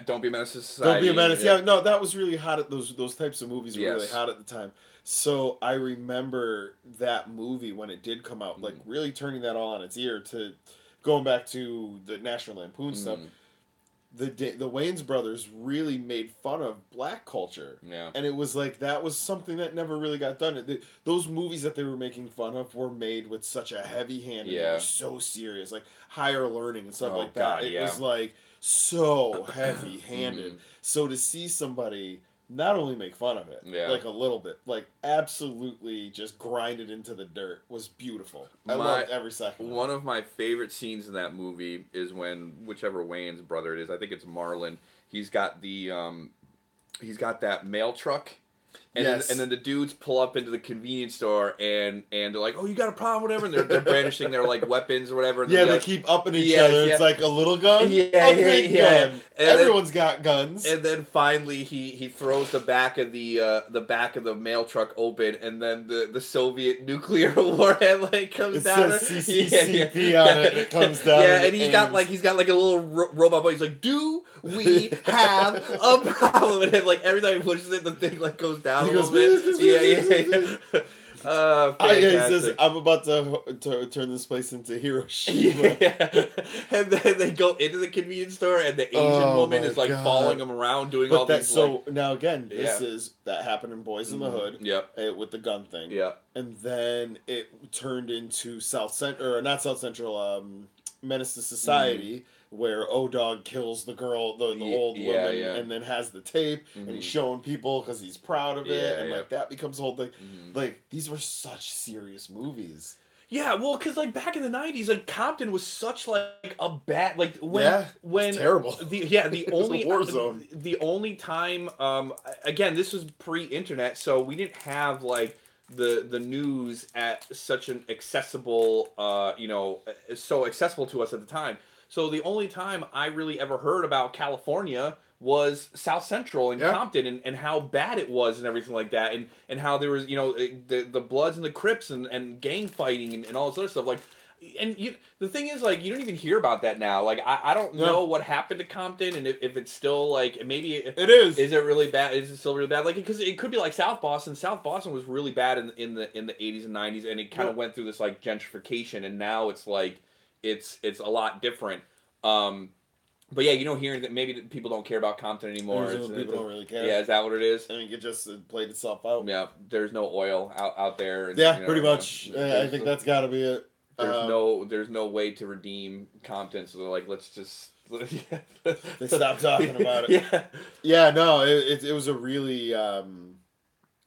Speaker 2: Don't Be a Menace to Society.
Speaker 1: Don't Be a Menace. Yeah, no, that was really hot. At those types of movies were really hot at the time. So I remember that movie when it did come out, really turning that all on its ear to going back to the National Lampoon stuff. The Wayans brothers really made fun of black culture.
Speaker 2: Yeah.
Speaker 1: And it was that was something that never really got done. Those movies that they were making fun of were made with such a heavy hand. And they were so serious, Higher Learning and stuff like that. It was so heavy handed. So to see somebody not only make fun of it, a little bit, absolutely just grind it into the dirt was beautiful. I loved every second.
Speaker 2: One of my favorite scenes in that movie is when whichever Wayans brother it is, I think it's Marlon. He's got that mail truck. And, and then the dudes pull up into the convenience store and they're like, oh, you got a problem, whatever, and they're brandishing their weapons or whatever. And
Speaker 1: they keep upping each other. It's like a little gun, big gun. And everyone's got guns.
Speaker 2: And then finally he throws the back of the mail truck open, and then the Soviet nuclear warhead comes down.
Speaker 1: It says CCCP on it. It comes down.
Speaker 2: Yeah, and he's got a little robot, but he's like, do we have a problem. And then, like, every time he pushes it, the thing, like, goes down a little bit. Yeah.
Speaker 1: He says, I'm about to turn this place into Hiroshima.
Speaker 2: Yeah. And then they go into the convenience store, and the Asian woman is, like, following them around, doing all these,
Speaker 1: so, now, again, that happened in Boys in the Hood.
Speaker 2: Yep.
Speaker 1: With the gun thing.
Speaker 2: Yeah.
Speaker 1: And then it turned into not South Central, Menace to Society, where O-Dog kills the girl, the old woman, and then has the tape, and he's showing people because he's proud of it, and like that becomes the whole thing. Like, these were such serious movies.
Speaker 2: Yeah, well, because like back in the '90s, like Compton was such like a bad when
Speaker 1: it's terrible.
Speaker 2: The only
Speaker 1: war zone.
Speaker 2: The only time again, this was pre-internet, so we didn't have like the news at such an accessible so accessible to us at the time. So the only time I really ever heard about California was South Central and Compton and how bad it was and everything like that, and how there was the Bloods and the Crips and gang fighting and all this other stuff. Like, and the thing is, like, you don't even hear about that now. Like, I don't know what happened to Compton, and if it's still like, maybe it is. Is it really bad? Is it still really bad? Like, because it could be like South Boston. South Boston was really bad in the 80s and 90s, and it kind of went through this like gentrification, and now it's like it's a lot different. But yeah, you don't hear that. Maybe people don't care about Compton anymore.
Speaker 1: People don't really care.
Speaker 2: Yeah, is that what it is?
Speaker 1: I think it just played itself out.
Speaker 2: Yeah, there's no oil out there.
Speaker 1: And, pretty much. I think that's got to be it.
Speaker 2: There's no way to redeem Compton, so they're like, let's just.
Speaker 1: They stopped talking about it. Yeah. No, it was a really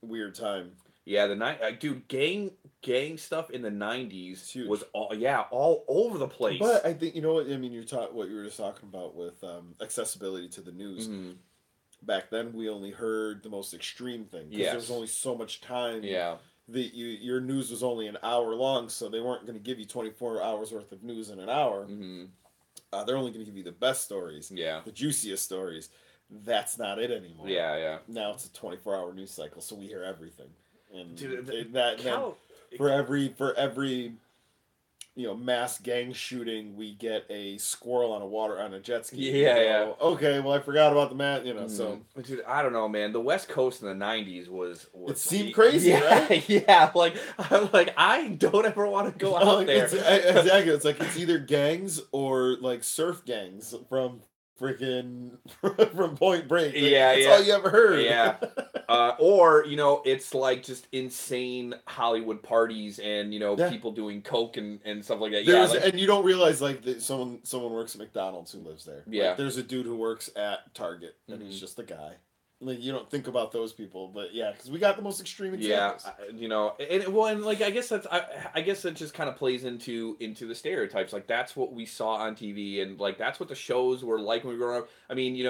Speaker 1: weird time.
Speaker 2: Yeah, dude, gang stuff in the '90s was all over the place.
Speaker 1: But I think what I mean. What you were just talking about with accessibility to the news. Back then, we only heard the most extreme thing because there was only so much time.
Speaker 2: Yeah,
Speaker 1: your news was only an hour long, so they weren't going to give you 24 hours worth of news in an hour. They're only going to give you the best stories. The juiciest stories. That's not it anymore.
Speaker 2: Yeah.
Speaker 1: Now it's a 24-hour news cycle, so we hear everything. And
Speaker 2: dude,
Speaker 1: for every mass gang shooting, we get a squirrel on a jet ski. Okay, well, I forgot about the man. So.
Speaker 2: Dude, I don't know, man. The West Coast in the '90s was
Speaker 1: it seemed crazy, right?
Speaker 2: Yeah. Like I don't ever want to go out there.
Speaker 1: Exactly. It's like it's either gangs or like surf gangs from freaking from Point Break. Like, that's all you ever heard.
Speaker 2: Yeah. Or it's like just insane Hollywood parties and people doing coke and stuff like that.
Speaker 1: And you don't realize like that someone works at McDonald's who lives there.
Speaker 2: Yeah.
Speaker 1: Like, there's a dude who works at Target and he's just a guy. Like, you don't think about those people, but because we got the most extreme examples.
Speaker 2: And like I guess that just kind of plays into the stereotypes. Like, that's what we saw on TV, and like that's what the shows were like when we were growing up. I mean,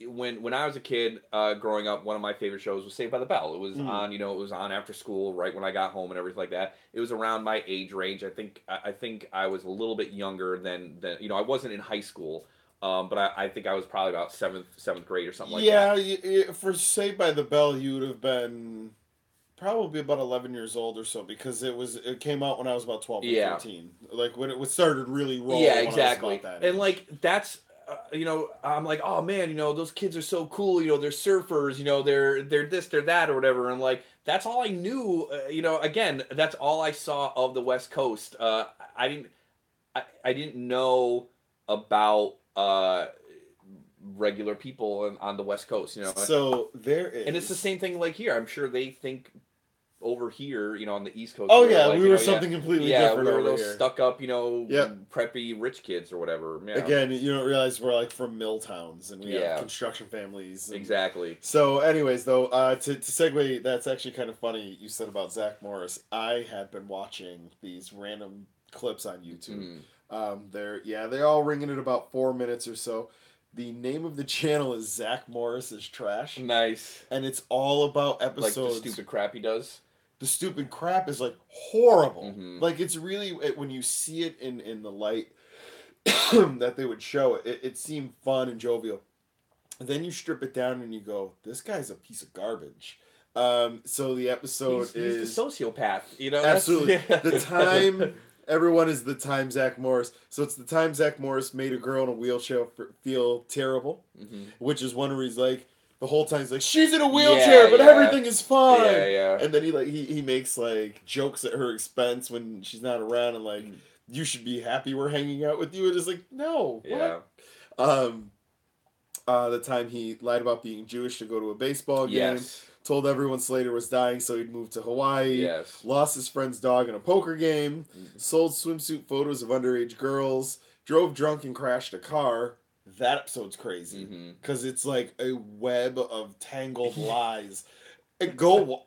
Speaker 2: when I was a kid growing up, one of my favorite shows was Saved by the Bell. It was on, it was on after school, right when I got home and everything like that. It was around my age range. I think I was a little bit younger than I wasn't in high school. But I think I was probably about seventh grade or something like that.
Speaker 1: Yeah, for Saved by the Bell, you would have been probably about 11 years old or so, because it came out when I was about 12 or 13. Like when it started really rolling.
Speaker 2: Yeah, exactly.
Speaker 1: When I was about that
Speaker 2: and
Speaker 1: age.
Speaker 2: Like that's I'm like, oh man, those kids are so cool. They're surfers. They're this, they're that, or whatever. And like that's all I knew. Again, that's all I saw of the West Coast. I didn't know about regular people on the West Coast,
Speaker 1: So there is,
Speaker 2: and it's the same thing like here. I'm sure they think over here, on the East Coast.
Speaker 1: Oh yeah, we were something completely different.
Speaker 2: We were
Speaker 1: over
Speaker 2: those
Speaker 1: here.
Speaker 2: stuck up, preppy rich kids or whatever. Yeah.
Speaker 1: Again, you don't realize we're like from mill towns and we have construction families.
Speaker 2: Exactly.
Speaker 1: So, anyways, though, to segue, that's actually kind of funny. You said about Zach Morris. I had been watching these random clips on YouTube. They're all ringing at about 4 minutes or so. The name of the channel is Zach Morris's Trash.
Speaker 2: Nice.
Speaker 1: And it's all about episodes.
Speaker 2: Like the stupid crap he does.
Speaker 1: The stupid crap is like horrible. Like it's really, when you see it in the light that they would show it, it seemed fun and jovial. And then you strip it down and you go, this guy's a piece of garbage. So the episode
Speaker 2: he's the sociopath,
Speaker 1: Absolutely. The time Everyone is the time Zach Morris. So it's the time Zach Morris made a girl in a wheelchair feel terrible, which is one where he's like, the whole time he's like, she's in a wheelchair, but everything is fine.
Speaker 2: Yeah, yeah.
Speaker 1: And then he makes like jokes at her expense when she's not around and like, you should be happy we're hanging out with you. And it's like, no.
Speaker 2: Yeah.
Speaker 1: What? The time he lied about being Jewish to go to a baseball game.
Speaker 2: Yes.
Speaker 1: Told everyone Slater was dying, so he'd moved to Hawaii.
Speaker 2: Yes.
Speaker 1: Lost his friend's dog in a poker game. Sold swimsuit photos of underage girls. Drove drunk and crashed a car. That episode's crazy. Because it's like a web of tangled lies. Go.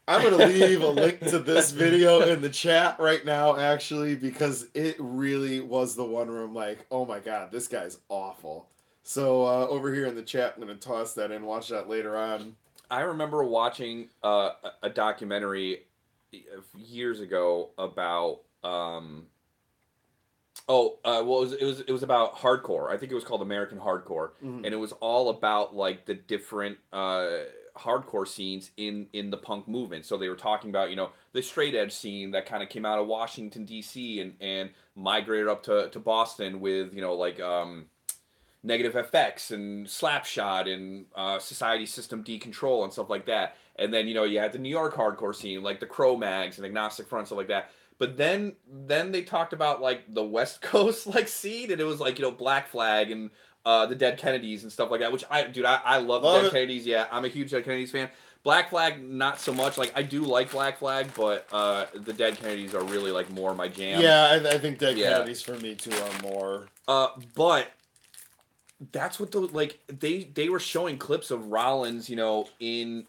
Speaker 1: I'm going to leave a link to this video in the chat right now, actually, because it really was the one where I'm like, oh my god, this guy's awful. So over here in the chat, I'm going to toss that in, watch that later on.
Speaker 2: I remember watching a documentary years ago about it was about hardcore. I think it was called American Hardcore, and it was all about like the different hardcore scenes in the punk movement. So they were talking about, you know, the straight edge scene that kind of came out of Washington D.C. and migrated up to Boston with, you know, like Negative FX and Slapshot and Society System Decontrol and stuff like that. And then, you know, you had the New York hardcore scene, like the Cro-Mags and Agnostic Front, stuff like that. But then they talked about like the West Coast like scene, and it was like, you know, Black Flag and the Dead Kennedys and stuff like that. Which I love the Dead Kennedys. Yeah, I'm a huge Dead Kennedys fan. Black Flag, not so much. Like, I do like Black Flag, but the Dead Kennedys are really like more my jam.
Speaker 1: Yeah, I think Dead Kennedys for me too are more.
Speaker 2: But that's what they were showing clips of Rollins, you know, in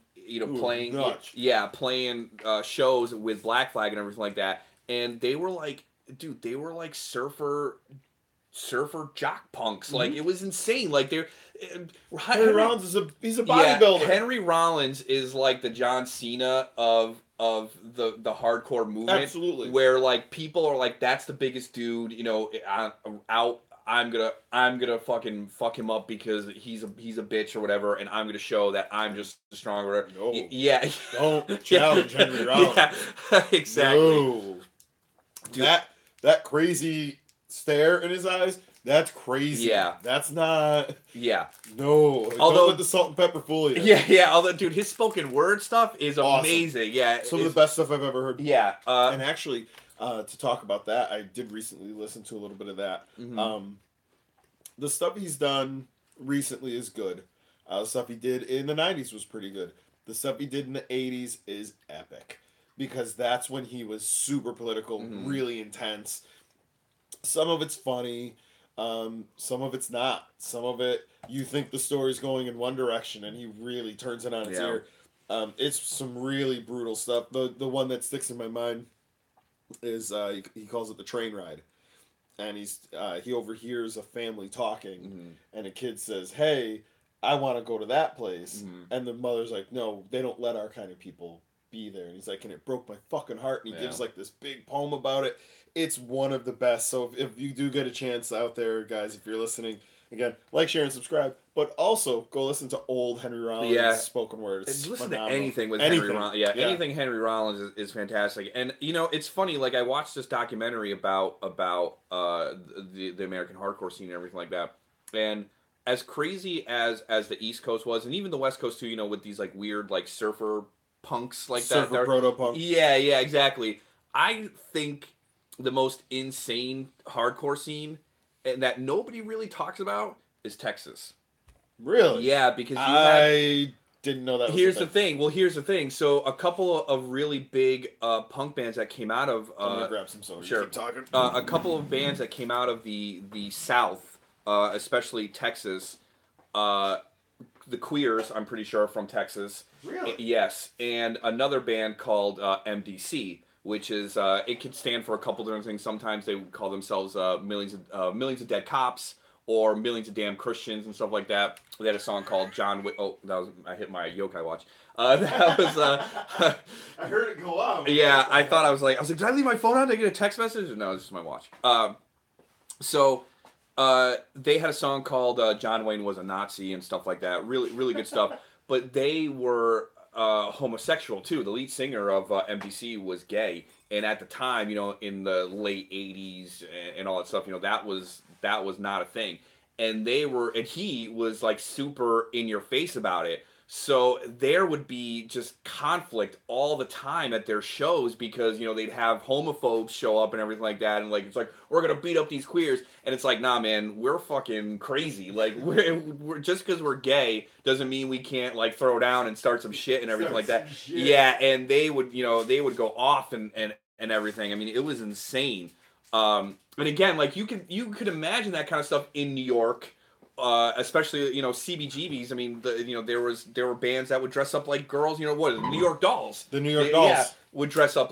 Speaker 2: playing shows with Black Flag and everything like that, and they were like, dude, they were like surfer jock punks. Like, it was insane. Like,
Speaker 1: Henry Rollins he's a bodybuilder.
Speaker 2: Yeah, Henry Rollins is like the John Cena of the hardcore movement.
Speaker 1: Absolutely.
Speaker 2: Where like people are like, that's the biggest dude, you know, out. I'm gonna fucking fuck him up because he's a bitch or whatever, and I'm gonna show that I'm just stronger.
Speaker 1: No.
Speaker 2: Yeah.
Speaker 1: Don't challenge Henry Rollins.
Speaker 2: Yeah, exactly.
Speaker 1: No. Dude. That crazy stare in his eyes, that's crazy.
Speaker 2: Yeah.
Speaker 1: That's not.
Speaker 2: Yeah.
Speaker 1: No.
Speaker 2: Although,
Speaker 1: don't let the salt and pepper fool you.
Speaker 2: Yeah. Although, dude, his spoken word stuff is
Speaker 1: awesome.
Speaker 2: Amazing. Yeah.
Speaker 1: Some of the best stuff I've ever heard.
Speaker 2: Yeah.
Speaker 1: And actually, to talk about that, I did recently listen to a little bit of that. The stuff he's done recently is good. The stuff he did in the 90s was pretty good. The stuff he did in the 80s is epic. Because that's when he was super political, really intense. Some of it's funny. Some of it's not. Some of it, you think the story's going in one direction, and he really turns it on its ear. It's some really brutal stuff. The one that sticks in my mind is he calls it the train ride. And he overhears a family talking, and a kid says, "Hey, I want to go to that place." And the mother's like, "No, they don't let our kind of people be there." And he's like, "And it broke my fucking heart." And he gives like this big poem about it. It's one of the best. So if you do get a chance out there, guys, if you're listening, again, like, share, and subscribe. But also go listen to old Henry Rollins spoken word. It's
Speaker 2: listen
Speaker 1: phenomenal.
Speaker 2: to anything with Henry Rollins. Yeah, anything Henry Rollins is fantastic. And you know, it's funny. Like, I watched this documentary about the American hardcore scene and everything like that. And as crazy as the East Coast was, and even the West Coast too, you know, with these like weird like surfer punks like that.
Speaker 1: Surfer proto-punk.
Speaker 2: Yeah, exactly. I think the most insane hardcore scene, and that nobody really talks about, is Texas.
Speaker 1: Really?
Speaker 2: Yeah, because
Speaker 1: I didn't know that was
Speaker 2: Here's the thing. Well, here's the thing. So a couple of really big punk bands that came out of...
Speaker 1: I'm going to grab some soda.
Speaker 2: Sure.
Speaker 1: Keep talking.
Speaker 2: A couple of bands that came out of the South, especially Texas. The Queers, I'm pretty sure, are from Texas.
Speaker 1: Really?
Speaker 2: Yes. And another band called MDC, which is... it could stand for a couple different things. Sometimes they would call themselves Millions of Dead Cops, or Millions of Damn Christians and stuff like that. They had a song called John Wick. Oh, I hit my yokai watch. That was
Speaker 1: I heard it go off.
Speaker 2: Yeah, I was like, did I leave my phone on to get a text message? No, it's just my watch. So they had a song called John Wayne Was a Nazi and stuff like that. Really, really good stuff. But they were homosexual too. The lead singer of MPC was gay, and at the time, in the late '80s and all that stuff, that was not a thing. And he was like super in your face about it. So there would be just conflict all the time at their shows because they'd have homophobes show up and everything like that, and like it's like we're gonna beat up these queers, and it's like nah, man, we're fucking crazy. Like we're just because we're gay doesn't mean we can't like throw down and start some shit and everything like that. Yeah, and they would go off and everything. I mean, it was insane. And again, like you could imagine that kind of stuff in New York. Especially CBGBs. I mean, there were bands that would dress up like girls. What New York Dolls?
Speaker 1: The New York Dolls,
Speaker 2: yeah, would dress up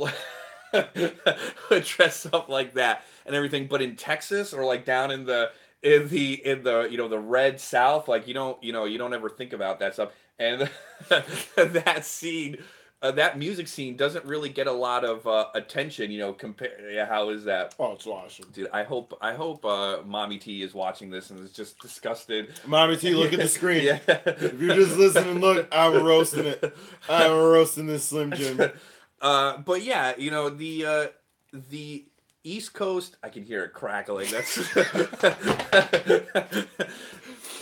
Speaker 2: like that and everything. But in Texas or like down in the the red South, like you don't ever think about that stuff. And that scene. That music scene doesn't really get a lot of attention, compare. How is that?
Speaker 1: Oh, it's awesome,
Speaker 2: dude. I hope Mommy T is watching this and is just disgusted.
Speaker 1: Mommy T, look at the screen.
Speaker 2: Yeah.
Speaker 1: If you're just listening, look, I'm roasting it. I'm roasting this Slim Jim.
Speaker 2: But yeah, the East Coast, I can hear it crackling. That's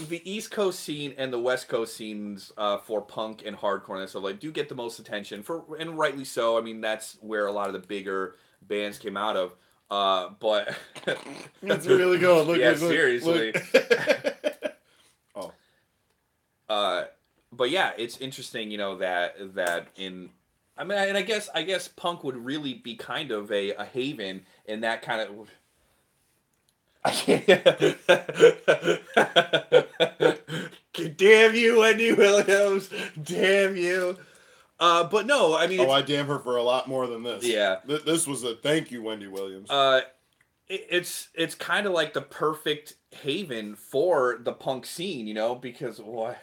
Speaker 2: the East Coast scene and the West Coast scenes for punk and hardcore and stuff like do get the most attention and rightly so. I mean, that's where a lot of the bigger bands came out of. But
Speaker 1: that's really good. Look,
Speaker 2: yeah,
Speaker 1: look,
Speaker 2: seriously.
Speaker 1: Oh.
Speaker 2: But yeah, it's interesting, that in. I mean, and I guess punk would really be kind of a haven in that kind of. I can't. Damn you, Wendy Williams! Damn you! But no, I mean.
Speaker 1: I damn her for a lot more than this.
Speaker 2: Yeah.
Speaker 1: This was a thank you, Wendy Williams.
Speaker 2: It's kind of like the perfect haven for the punk scene, because what?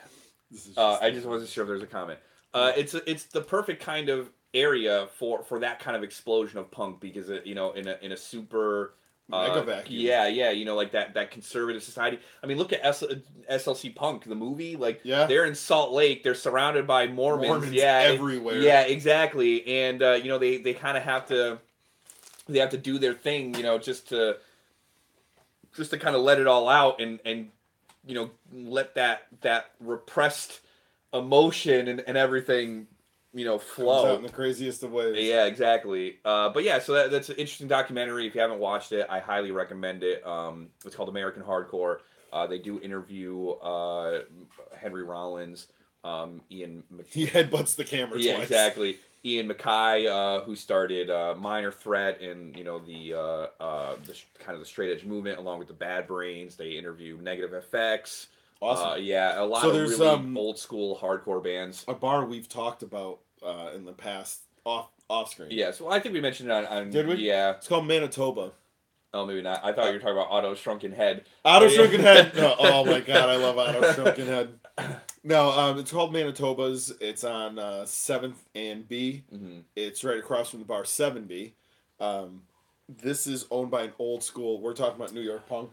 Speaker 2: I just wasn't sure if there's a comment. It's the perfect kind of area for that kind of explosion of punk because in a super.
Speaker 1: Mega vacuum.
Speaker 2: Yeah, like that conservative society. I mean, look at SLC Punk, the movie. Like, they're in Salt Lake. They're surrounded by Mormons. Yeah,
Speaker 1: everywhere.
Speaker 2: Yeah, exactly. And they kind of have to do their thing. Just to kind of let it all out and let that repressed emotion and everything. Flow.
Speaker 1: Comes out in the craziest of ways.
Speaker 2: Yeah, exactly. But yeah, so that's an interesting documentary. If you haven't watched it, I highly recommend it. It's called American Hardcore. They do interview Henry Rollins, Ian.
Speaker 1: He headbutts the camera twice.
Speaker 2: Yeah, exactly. Ian MacKaye, who started Minor Threat and the kind of the straight edge movement, along with the Bad Brains. They interview Negative FX.
Speaker 1: Awesome.
Speaker 2: Yeah, a lot of really old school hardcore bands.
Speaker 1: A bar we've talked about in the past off screen.
Speaker 2: Yeah, so I think we mentioned it on
Speaker 1: Did we?
Speaker 2: Yeah.
Speaker 1: It's called Manitoba.
Speaker 2: Oh, maybe not. I thought you were talking about Otto Shrunken Head.
Speaker 1: Otto Shrunken Head. No, oh my god, I love Otto Shrunken Head. No, it's called Manitoba's. It's on 7th and B. Mm-hmm. It's right across from the bar 7B. This is owned by an old school. We're talking about New York punk.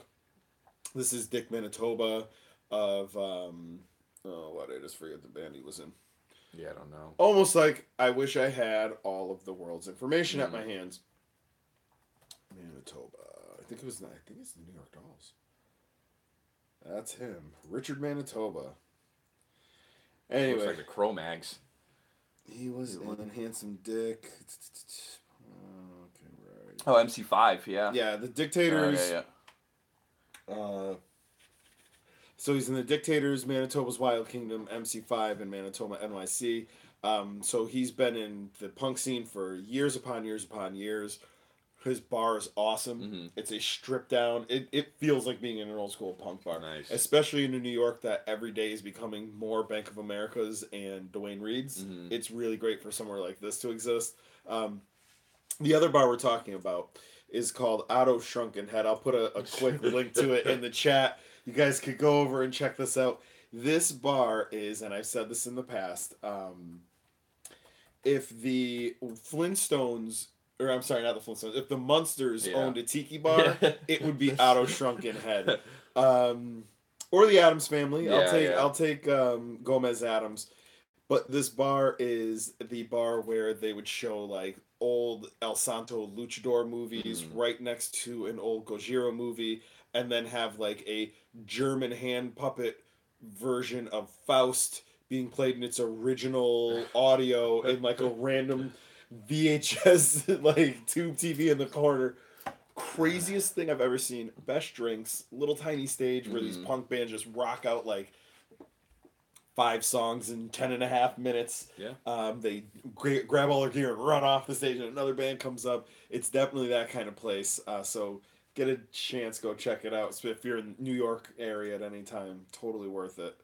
Speaker 1: This is Dick Manitoba of what I just forget the band he was in.
Speaker 2: Yeah, I don't know.
Speaker 1: Almost like I wish I had all of the world's information at my hands. Manitoba. I think it's the New York Dolls. That's him. Richard Manitoba. Anyway.
Speaker 2: Looks like the Cro-Mags.
Speaker 1: He was in Handsome Dick. Okay, right.
Speaker 2: Oh, MC5, yeah.
Speaker 1: Yeah, the Dictators.
Speaker 2: Yeah.
Speaker 1: So he's in the Dictators, Manitoba's Wild Kingdom, MC5, and Manitoba NYC. So he's been in the punk scene for years upon years upon years. His bar is awesome. Mm-hmm. It's a stripped down. It feels like being in an old school punk bar.
Speaker 2: Nice.
Speaker 1: Especially in New York that every day is becoming more Bank of America's and Dwayne Reed's. Mm-hmm. It's really great for somewhere like this to exist. The other bar we're talking about is called Otto Shrunken Head. I'll put a quick link to it in the chat. You guys could go over and check this out. This bar is, and I've said this in the past, if the Flintstones, or I'm sorry, not the Flintstones, if the Munsters owned a tiki bar, it would be Otto Shrunken Head. Or the Addams Family.
Speaker 2: Yeah,
Speaker 1: I'll take Gomez Addams. But this bar is the bar where they would show like old El Santo luchador movies
Speaker 2: Mm.
Speaker 1: right next to an old Gojira movie, and then have like a German hand puppet version of Faust being played in its original audio in like a random VHS like tube TV in the corner. Craziest thing I've ever seen. Best drinks, little tiny stage where these
Speaker 2: Mm.
Speaker 1: punk bands just rock out like 5 songs in 10.5 minutes.
Speaker 2: Yeah.
Speaker 1: They grab all their gear and run off the stage, and another band comes up. It's definitely that kind of place. So get a chance, go check it out. So if you're in New York area at any time, totally worth it.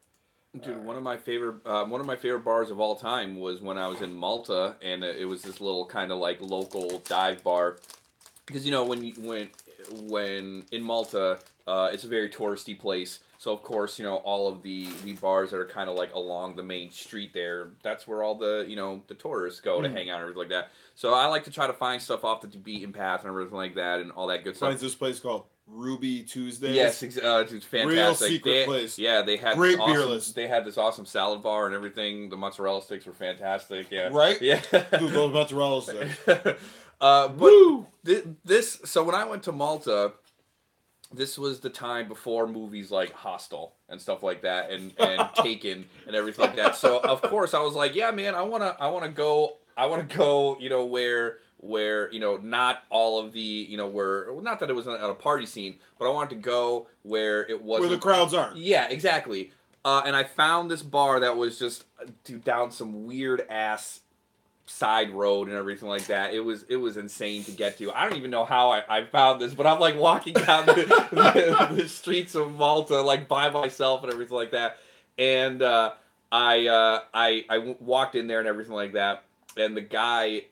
Speaker 2: Dude, one of my favorite bars of all time was when I was in Malta, and it was this little kind of like local dive bar. Because when in Malta, it's a very touristy place. So of course, all of the bars that are kind of like along the main street there, that's where all the the tourists go to hang out and everything like that. So I like to try to find stuff off the beaten path and everything like that, and all that good stuff.
Speaker 1: Finds this place called Ruby Tuesdays.
Speaker 2: Yes, it's fantastic.
Speaker 1: Real secret place.
Speaker 2: Yeah, they had
Speaker 1: great
Speaker 2: this
Speaker 1: beer
Speaker 2: awesome,
Speaker 1: list.
Speaker 2: They had this awesome salad bar and everything. The mozzarella sticks were fantastic. Yeah,
Speaker 1: right.
Speaker 2: Yeah,
Speaker 1: Dude, those mozzarella sticks.
Speaker 2: But this. So when I went to Malta, this was the time before movies like Hostel and stuff like that, and Taken and everything like that. So of course I was like, yeah, man, I wanna go. Where not all of the where, not that it was at a party scene, but I wanted to go where it wasn't
Speaker 1: where the crowds aren't.
Speaker 2: Yeah, exactly. And I found this bar that was just down some weird ass side road and everything like that. It was insane to get to. I don't even know how I found this, but I'm like walking down the streets of Malta like by myself and everything like that. And I walked in there and everything like that. And the guy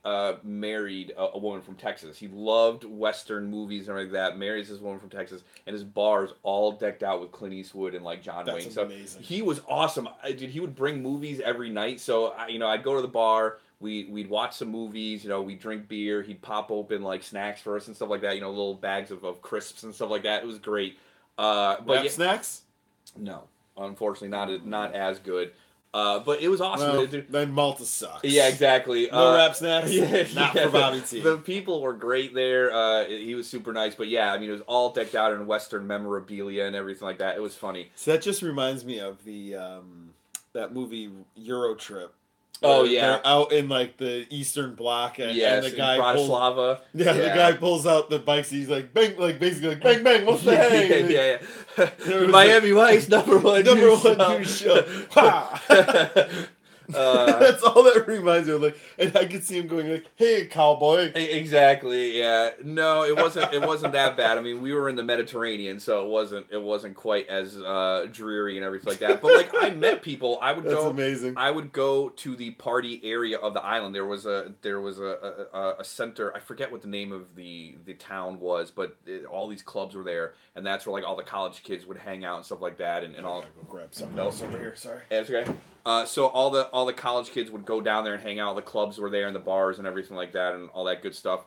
Speaker 2: married a woman from Texas. He loved Western movies and everything like that. Marries this woman from Texas, and his bar's all decked out with Clint Eastwood and like John Wayne. So
Speaker 1: amazing.
Speaker 2: He was awesome. Dude, he would bring movies every night. So I'd go to the bar. We'd watch some movies. We'd drink beer. He'd pop open like snacks for us and stuff like that. Little bags of crisps and stuff like that. It was great. But
Speaker 1: snacks?
Speaker 2: No, unfortunately, not as good. But it was awesome.
Speaker 1: Well, then Malta sucks.
Speaker 2: Yeah, exactly.
Speaker 1: No rap snacks?
Speaker 2: Not
Speaker 1: for Bobby T.
Speaker 2: The people were great there. He was super nice. But yeah, it was all decked out in Western memorabilia and everything like that. It was funny.
Speaker 1: So that just reminds me of the that movie Euro Trip.
Speaker 2: Oh yeah,
Speaker 1: they're out in like the Eastern Bloc, and the guy
Speaker 2: Bratislava.
Speaker 1: The guy pulls out the bikes. And he's like bang, like basically like bang bang. What's the hang?
Speaker 2: Yeah. Miami Vice number one
Speaker 1: new show. That's all that reminds me of. Like, and I could see him going like, "Hey, cowboy."
Speaker 2: Exactly. Yeah. No, it wasn't that bad. We were in the Mediterranean, so it wasn't quite as dreary and everything like that. But like, I met people.
Speaker 1: That's amazing.
Speaker 2: I would go to the party area of the island. There was a center. I forget what the name of the town was, but all these clubs were there, and that's where like all the college kids would hang out and stuff like that. And all.
Speaker 1: Go grab something else over here. Sorry.
Speaker 2: That's okay. So all the college kids would go down there and hang out. The clubs were there and the bars and everything like that and all that good stuff.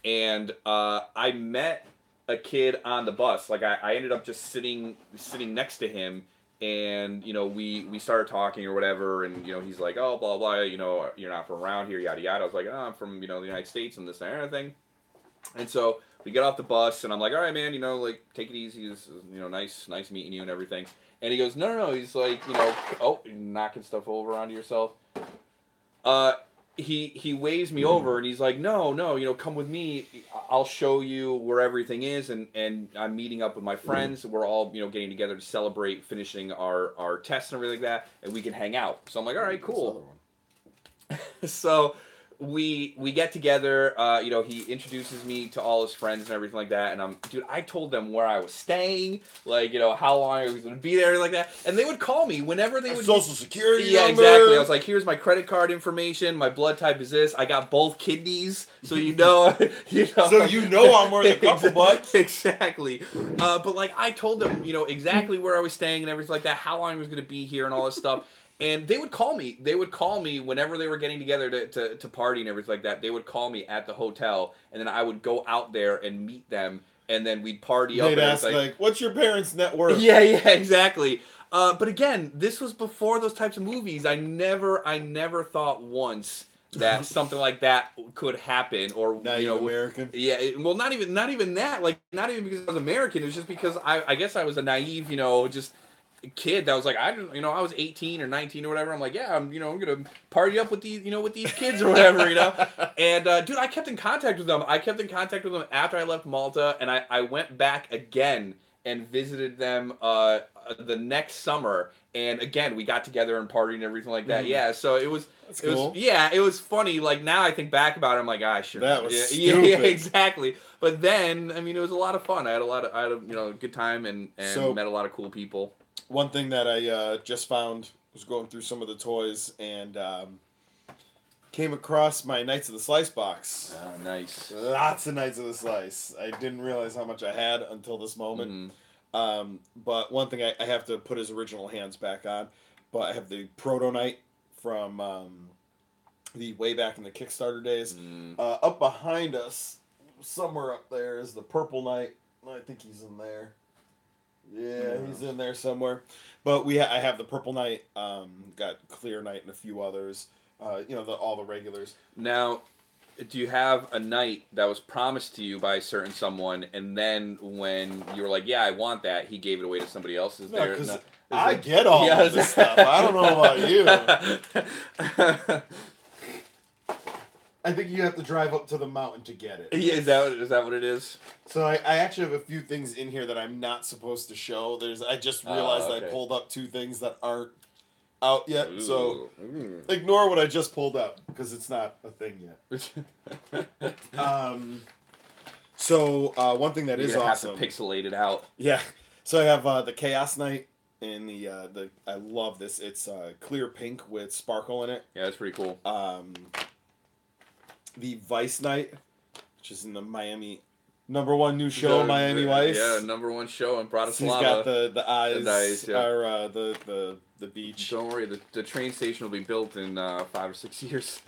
Speaker 2: And I met a kid on the bus. Like I ended up just sitting next to him, and we started talking or whatever. And he's like, oh, blah blah. You're not from around here, yada yada. I was like, oh, I'm from the United States and this and everything. And so we get off the bus, and I'm like, all right, man, like take it easy. It's, nice meeting you and everything. And he goes, no. He's like, oh, you're knocking stuff over onto yourself. He waves me over, and he's like, no, come with me. I'll show you where everything is, and I'm meeting up with my friends. We're all, getting together to celebrate finishing our tests and everything like that, and we can hang out. So I'm like, all right, cool. So we get together. He introduces me to all his friends and everything like that. And I told them where I was staying, like, how long I was going to be there, like that. And they would call me whenever they would.
Speaker 1: Social security
Speaker 2: Yeah,
Speaker 1: number.
Speaker 2: exactly. I was like, here's my credit card information. My blood type is this. I got both kidneys, so So
Speaker 1: I'm worth a couple bucks.
Speaker 2: Exactly. But like, I told them, exactly where I was staying and everything like that, how long I was going to be here and all this stuff. And they would call me. They would call me whenever they were getting together to party and everything like that. They would call me at the hotel, and then I would go out there and meet them, and then we'd party up.
Speaker 1: They'd ask, like, what's your parents' net worth?
Speaker 2: Yeah, exactly. But again, this was before those types of movies. I never thought once that something like that could happen, or
Speaker 1: American.
Speaker 2: Yeah, well, not even that. Like, not even because I was American. It was just because I guess I was a naive, just kid that was like, I was 18 or 19 or whatever. I'm like, yeah, I'm gonna party up with these with these kids or whatever. And dude, I kept in contact with them. I kept in contact with them after I left Malta, and I went back again and visited them the next summer. And again, we got together and partied and everything like that. Yeah, so it was.
Speaker 1: That's cool.
Speaker 2: It was funny. Like, now I think back about it, I'm like, I should.
Speaker 1: That was
Speaker 2: stupid.
Speaker 1: Yeah,
Speaker 2: exactly. But then, I mean, it was a lot of fun. I had a good time and met a lot of cool people.
Speaker 1: One thing that I just found was going through some of the toys and came across my Knights of the Slice box.
Speaker 2: Oh, nice.
Speaker 1: Lots of Knights of the Slice. I didn't realize how much I had until this moment. Mm-hmm. But one thing I have to put his original hands back on. But I have the Proto Knight from the way back in the Kickstarter days. Up behind us, somewhere up there, is the Purple Knight. I think he's in there. Yeah, he's in there somewhere. But I have the Purple Knight, got Clear Knight and a few others. All the regulars.
Speaker 2: Now, do you have a knight that was promised to you by a certain someone, and then when you were like, yeah, I want that, he gave it away to somebody else?
Speaker 1: I get all of this stuff. I don't know about you. I think you have to drive up to the mountain to get it.
Speaker 2: Yeah, is that what it is?
Speaker 1: So I actually have a few things in here that I'm not supposed to show. I just realized I pulled up two things that aren't out yet. Ooh. So ignore what I just pulled up because it's not a thing yet. One thing that is awesome.
Speaker 2: Have to pixelate it out.
Speaker 1: Yeah. So I have the Chaos Knight in the I love this. It's clear pink with sparkle in it.
Speaker 2: Yeah, that's pretty cool.
Speaker 1: The Vice Knight, which is in the Miami #1 new show, Miami Vice.
Speaker 2: Yeah, #1 show in Bratislava.
Speaker 1: He's got the eyes,
Speaker 2: yeah.
Speaker 1: the beach.
Speaker 2: Don't worry, the train station will be built in 5 or 6 years.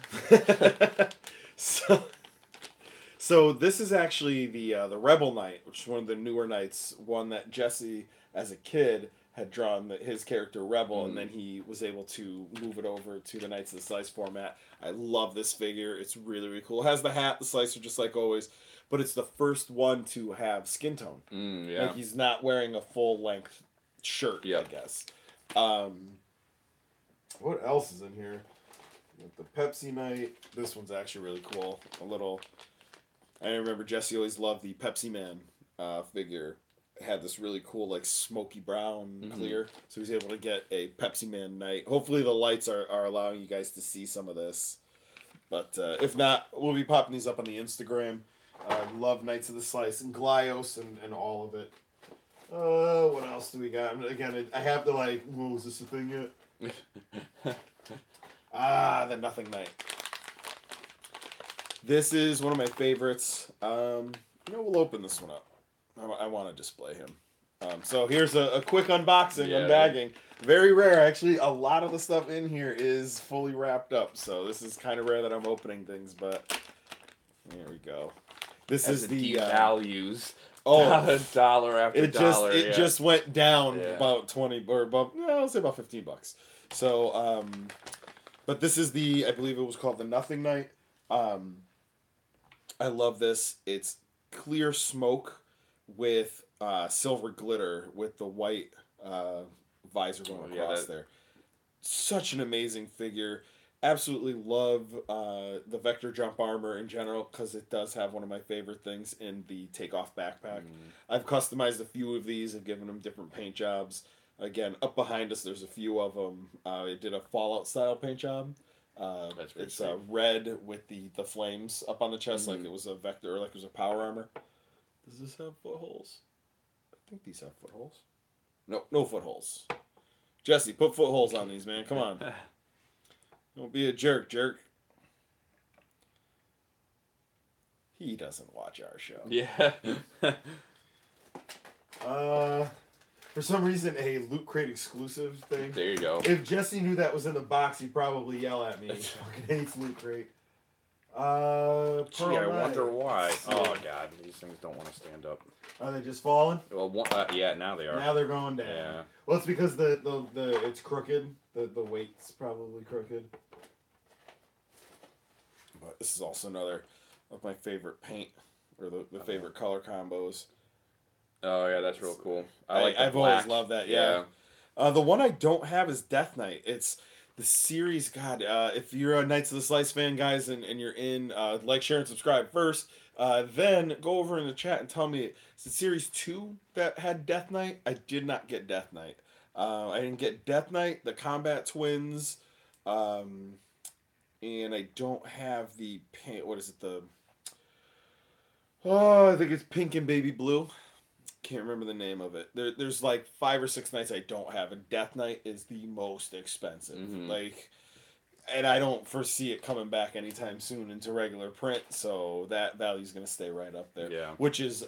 Speaker 1: So this is actually the Rebel Knight, which is one of the newer knights. One that Jesse, as a kid, had drawn his character Rebel, and then he was able to move it over to the Knights of the Slice format. I love this figure. It's really, really cool. It has the hat, the slicer, just like always, but it's the first one to have skin tone.
Speaker 2: Yeah.
Speaker 1: Like, he's not wearing a full-length shirt, I guess. What else is in here? The Pepsi Knight. This one's actually really cool. I remember Jesse always loved the Pepsi Man figure. It had this really cool, like, smoky brown clear. So he was able to get a Pepsi Man Knight. Hopefully the lights are allowing you guys to see some of this. But if not, we'll be popping these up on the Instagram. Love Knights of the Slice and Glyos and all of it. What else do we got? Again, I have to, like, is this a thing yet? The Nothing Knight. This is one of my favorites. We'll open this one up. I want to display him. So here's a quick unboxing, unbagging. Very rare, actually. A lot of the stuff in here is fully wrapped up. So this is kind of rare that I'm opening things, but there we go. This is the
Speaker 2: values.
Speaker 1: Dollar
Speaker 2: after dollar.
Speaker 1: It just went down about 20 or about, I'll say about $15. So, but this is I believe it was called the Nothing Knight. I love this. It's clear smoke with silver glitter with the white visor going across there. Such an amazing figure. Absolutely love the Vector Jump armor in general because it does have one of my favorite things in the Takeoff backpack. I've customized a few of these. I've given them different paint jobs. Again, up behind us, there's a few of them. I did a Fallout style paint job. It's red with the flames up on the chest, like it was a Vector, or like it was a power armor. Does this have footholes? I think these have footholes. No footholes. Jesse, put footholes on these, man. Come on. Don't be a jerk. He doesn't watch our show.
Speaker 2: Yeah.
Speaker 1: For some reason, a Loot Crate exclusive thing.
Speaker 2: There you go.
Speaker 1: If Jesse knew that was in the box, he'd probably yell at me. He fucking hates Loot Crate.
Speaker 2: Gee, I wonder why. Oh god, these things don't want to stand up.
Speaker 1: Are they just falling?
Speaker 2: Well, yeah, now they are.
Speaker 1: Now they're going down.
Speaker 2: Yeah.
Speaker 1: Well, it's because the it's crooked. The weight's probably crooked. But this is also another of my favorite paint or the favorite color combos.
Speaker 2: Oh yeah, that's real cool.
Speaker 1: I've always loved that. Yeah. The one I don't have is Death Knight. It's the series. God, if you're a Knights of the Slice fan, guys, and you're in, like, share, and subscribe first. Then go over in the chat and tell me, is it series 2 that had Death Knight? I did not get Death Knight. I didn't get Death Knight, the Combat Twins, and I don't have the paint. What is it? I think it's Pink and Baby Blue. Can't remember the name of it. There's like 5 or 6 nights I don't have, and Death Knight is the most expensive. Like, and I don't foresee it coming back anytime soon into regular print, so that value's gonna stay right up there.
Speaker 2: Yeah.
Speaker 1: Which is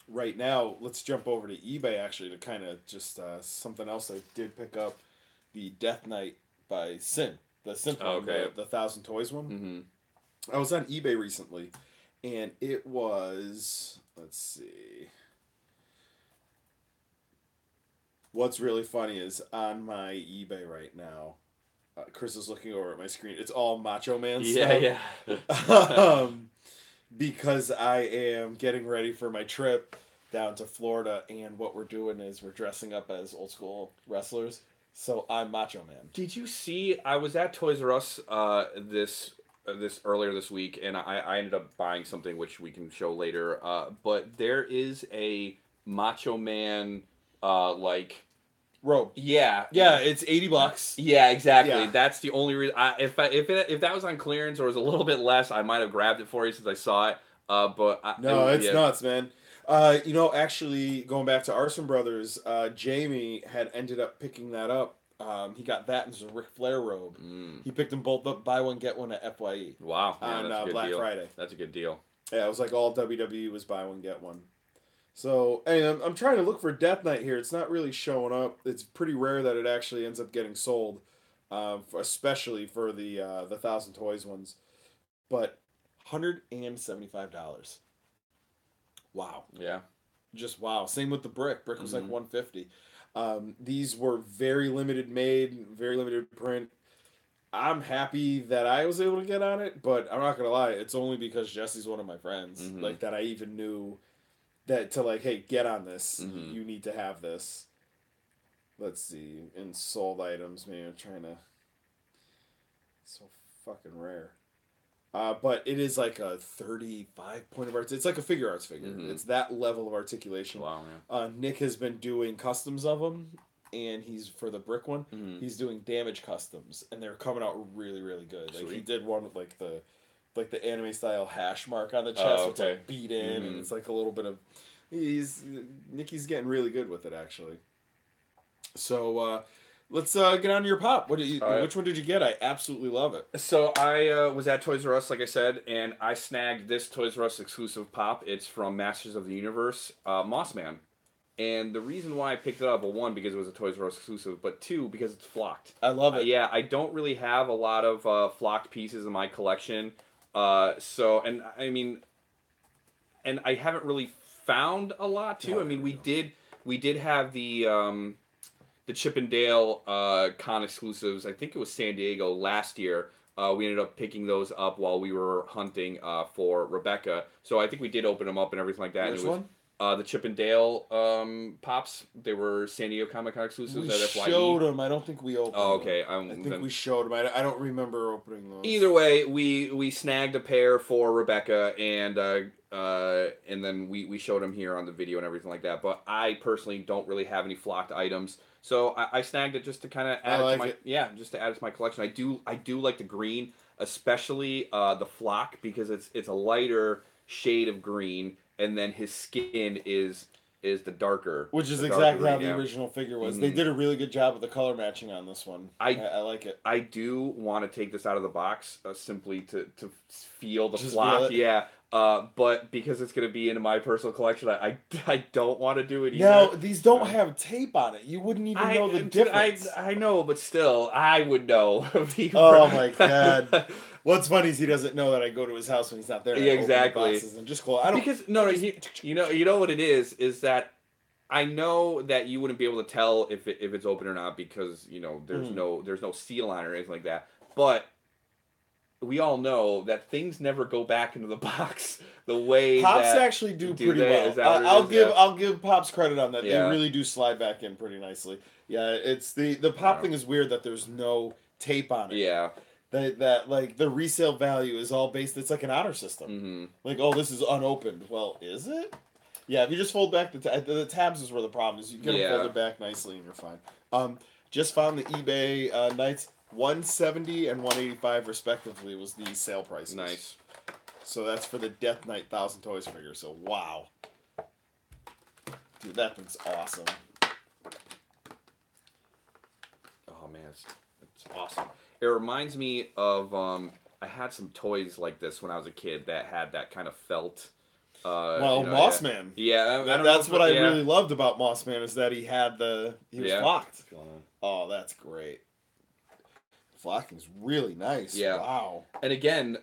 Speaker 1: right now. Let's jump over to eBay actually to kind of just something else I did pick up, the Death Knight by Sin, the Simp one, the 1,000 Toys one. I was on eBay recently, and it was, let's see. What's really funny is on my eBay right now, Chris is looking over at my screen. It's all Macho Man stuff.
Speaker 2: Yeah.
Speaker 1: Because I am getting ready for my trip down to Florida, and what we're doing is we're dressing up as old school wrestlers. So I'm Macho Man.
Speaker 2: Did you see? I was at Toys R Us this earlier this week, and I ended up buying something which we can show later. But there is a Macho Man like
Speaker 1: robe.
Speaker 2: Yeah,
Speaker 1: it's $80.
Speaker 2: Yeah, exactly.
Speaker 1: Yeah.
Speaker 2: That's the only reason. If that was on clearance or was a little bit less, I might have grabbed it for you since I saw it.
Speaker 1: It's nuts, man. Actually, going back to Arson Brothers, Jamie had ended up picking that up. He got that and a Ric Flair robe. He picked them both up, buy one get one at FYE.
Speaker 2: Wow,
Speaker 1: on Black Friday.
Speaker 2: That's a good deal.
Speaker 1: Yeah, it was like all WWE was buy one get one. So, anyway, I'm trying to look for Death Knight here. It's not really showing up. It's pretty rare that it actually ends up getting sold, especially for the 1,000 Toys ones. But $175. Wow.
Speaker 2: Yeah.
Speaker 1: Just wow. Same with the brick. Brick was like $150. These were very limited made, very limited print. I'm happy that I was able to get on it, but I'm not gonna lie. It's only because Jesse's one of my friends, like that I even knew. That to like, hey, get on this. You need to have this. Let's see. In sold items, maybe I'm trying to. It's so fucking rare. But it is like a 35 point of art. It's like a figure arts figure. It's that level of articulation.
Speaker 2: Wow, man.
Speaker 1: Nick has been doing customs of them, and he's for the brick one. He's doing damage customs, and they're coming out really, really good. Like he did one with like the anime style hash mark on the chest, which like beat in, and it's like a little bit of. Nikki's getting really good with it actually. So let's get on to your pop. Which one did you get? I absolutely love it.
Speaker 2: So I was at Toys R Us, like I said, and I snagged this Toys R Us exclusive pop. It's from Masters of the Universe, Mossman. And the reason why I picked it up, well, one, because it was a Toys R Us exclusive, but two, because it's flocked.
Speaker 1: I love it.
Speaker 2: Yeah, I don't really have a lot of flocked pieces in my collection. And I haven't really found a lot too. I mean, we did have the Chip and Dale con exclusives. I think it was San Diego last year. We ended up picking those up while we were hunting for Rebecca. So I think we did open them up and everything like that.
Speaker 1: Which one?
Speaker 2: The Chip and Dale pops. They were San Diego Comic Con exclusives.
Speaker 1: We
Speaker 2: at FYE.
Speaker 1: showed them. I don't think we opened them.
Speaker 2: Oh, okay.
Speaker 1: I think we showed them. I don't remember opening those.
Speaker 2: Either way, we snagged a pair for Rebecca, and then we showed them here on the video and everything like that. But I personally don't really have any flocked items, so I snagged it just to kind of add it to my just to add it to my collection. I do like the green, especially the flock, because it's a lighter shade of green, and then his skin is the darker,
Speaker 1: which is exactly how the original figure was. They did a really good job with the color matching on this one. I like it.
Speaker 2: I do want to take this out of the box simply to feel the flock. Yeah. But because it's going to be in my personal collection, I don't want to do it either.
Speaker 1: Now, these don't have tape on it. You wouldn't even know the difference.
Speaker 2: I know, but still, I would know.
Speaker 1: Oh, my God. What's funny is he doesn't know that I go to his house when he's not there.
Speaker 2: Yeah,
Speaker 1: I open the
Speaker 2: exactly.
Speaker 1: boxes and just I don't
Speaker 2: Because no, you know what it is that I know that you wouldn't be able to tell if it's open or not because there's no seal on it or anything like that. But we all know that things never go back into the box the way
Speaker 1: Pops
Speaker 2: that
Speaker 1: actually do pretty
Speaker 2: they?
Speaker 1: well.
Speaker 2: Is that what it
Speaker 1: I'll
Speaker 2: is?
Speaker 1: give
Speaker 2: Yeah.
Speaker 1: I'll give Pops credit on that. They
Speaker 2: Yeah.
Speaker 1: really do slide back in pretty nicely. Yeah, it's the Pop thing is weird that there's no tape on it.
Speaker 2: Yeah.
Speaker 1: That like the resale value is all based. It's like an honor system.
Speaker 2: Mm-hmm.
Speaker 1: Like, oh, this is unopened. Well, is it? Yeah, if you just fold back the tabs is where the problem is. You get them folded back nicely and you're fine. Just found the eBay Knights 170 and 185 respectively was the sale prices.
Speaker 2: Nice.
Speaker 1: So that's for the Death Knight 1,000 Toys figure. So wow, dude, that thing's awesome.
Speaker 2: Oh man, it's awesome. It reminds me of I had some toys like this when I was a kid that had that kind of felt.
Speaker 1: Mossman.
Speaker 2: Yeah,
Speaker 1: that's what I really loved about Mossman is that he was flocked. Oh, that's great. Flocking's really nice.
Speaker 2: Yeah.
Speaker 1: Wow.
Speaker 2: And again,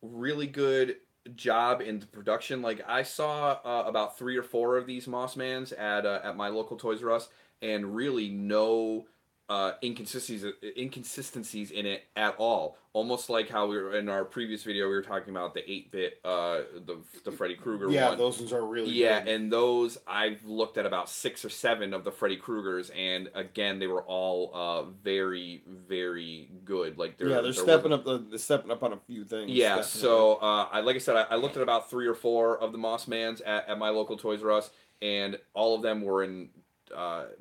Speaker 2: really good job in the production. Like I saw about 3 or 4 of these Mossmans at my local Toys R Us, and really no inconsistencies in it at all. Almost like how we were in our previous video, we were talking about the 8-bit, the Freddy Krueger one.
Speaker 1: Yeah, those ones are really good.
Speaker 2: Yeah, and those, I've looked at about 6 or 7 of the Freddy Krugers, and again, they were all very, very good. Like
Speaker 1: they're stepping up on a few things.
Speaker 2: Yeah,
Speaker 1: definitely.
Speaker 2: so like I said, I looked at about 3 or 4 of the Mossmans at my local Toys R Us, and all of them were in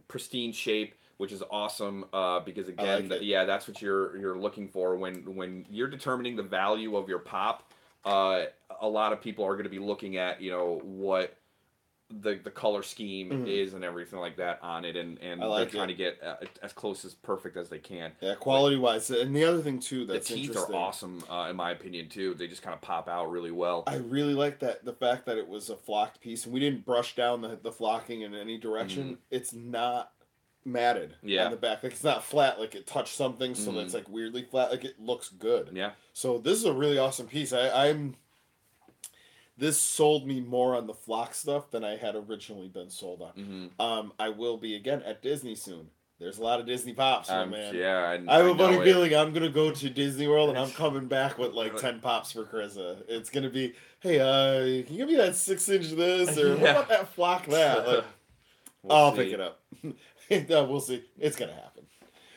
Speaker 2: pristine shape, which is awesome because again, that's what you're looking for when you're determining the value of your pop. A lot of people are going to be looking at what the color scheme is and everything like that on it, and they're trying to get as close as perfect as they can.
Speaker 1: Yeah, quality wise, and the other thing too that's
Speaker 2: the teeth are awesome in my opinion too. They just kind of pop out really well.
Speaker 1: I really like the fact that it was a flocked piece, and we didn't brush down the flocking in any direction. It's not matted on the back. Like it's not flat, like it touched something, so it's like weirdly flat. Like it looks good.
Speaker 2: Yeah.
Speaker 1: So this is a really awesome piece. This sold me more on the flock stuff than I had originally been sold on. I will be again at Disney soon. There's a lot of Disney pops, man.
Speaker 2: Yeah,
Speaker 1: I have a funny feeling I'm gonna go to Disney World and I'm coming back with like 10 pops for Carissa. It's gonna be, hey, can you give me that 6-inch this or what about that flock that? Like, I'll pick it up. We'll see. It's gonna happen.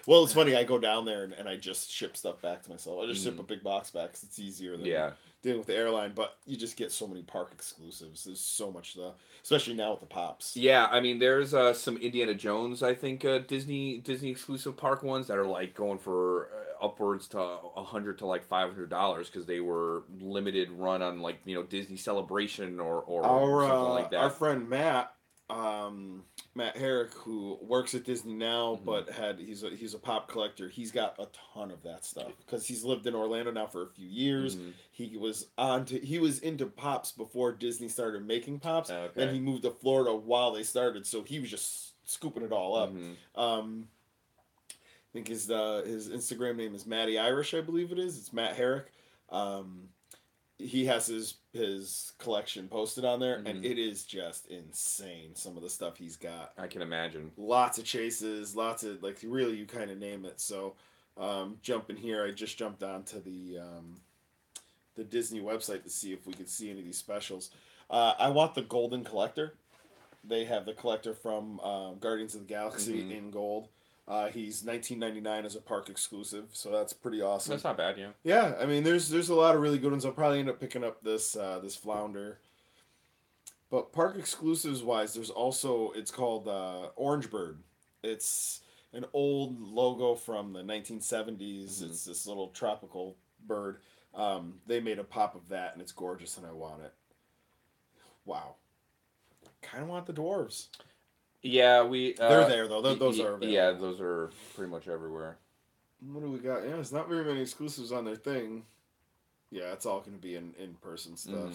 Speaker 1: Well, it's funny. I go down there and I just ship stuff back to myself. I just ship a big box back because it's easier than dealing with the airline. But you just get so many park exclusives. There's so much stuff, especially now with the pops.
Speaker 2: Yeah, I mean, there's some Indiana Jones, I think, Disney exclusive park ones that are like going for upwards to $100 to like $500 because they were limited run on like Disney Celebration or something like that.
Speaker 1: Our friend Matt Herrick, who works at Disney now, but he's a pop collector. He's got a ton of that stuff because he's lived in Orlando now for a few years. He was into pops before Disney started making pops, and he moved to Florida while they started. So he was just scooping it all up. I think his Instagram name is Matty Irish, I believe it is. It's Matt Herrick. He has his collection posted on there, and it is just insane. Some of the stuff he's got,
Speaker 2: I can imagine.
Speaker 1: Lots of chases, lots of like really you kind of name it. So, jumping here, I just jumped onto the Disney website to see if we could see any of these specials. I want the Golden Collector. They have the collector from Guardians of the Galaxy in gold. He's $19.99 as a park exclusive, so that's pretty awesome.
Speaker 2: That's not bad, yeah.
Speaker 1: Yeah, I mean, there's a lot of really good ones. I'll probably end up picking up this Flounder. But park exclusives wise, there's also it's called Orange Bird. It's an old logo from the 1970s. It's this little tropical bird. They made a pop of that, and it's gorgeous, and I want it. Wow, kind of want the dwarves.
Speaker 2: Yeah,
Speaker 1: they're there though. Those are available.
Speaker 2: Yeah, those are pretty much everywhere.
Speaker 1: What do we got? Yeah, there's not very many exclusives on their thing. Yeah, it's all going to be in person stuff.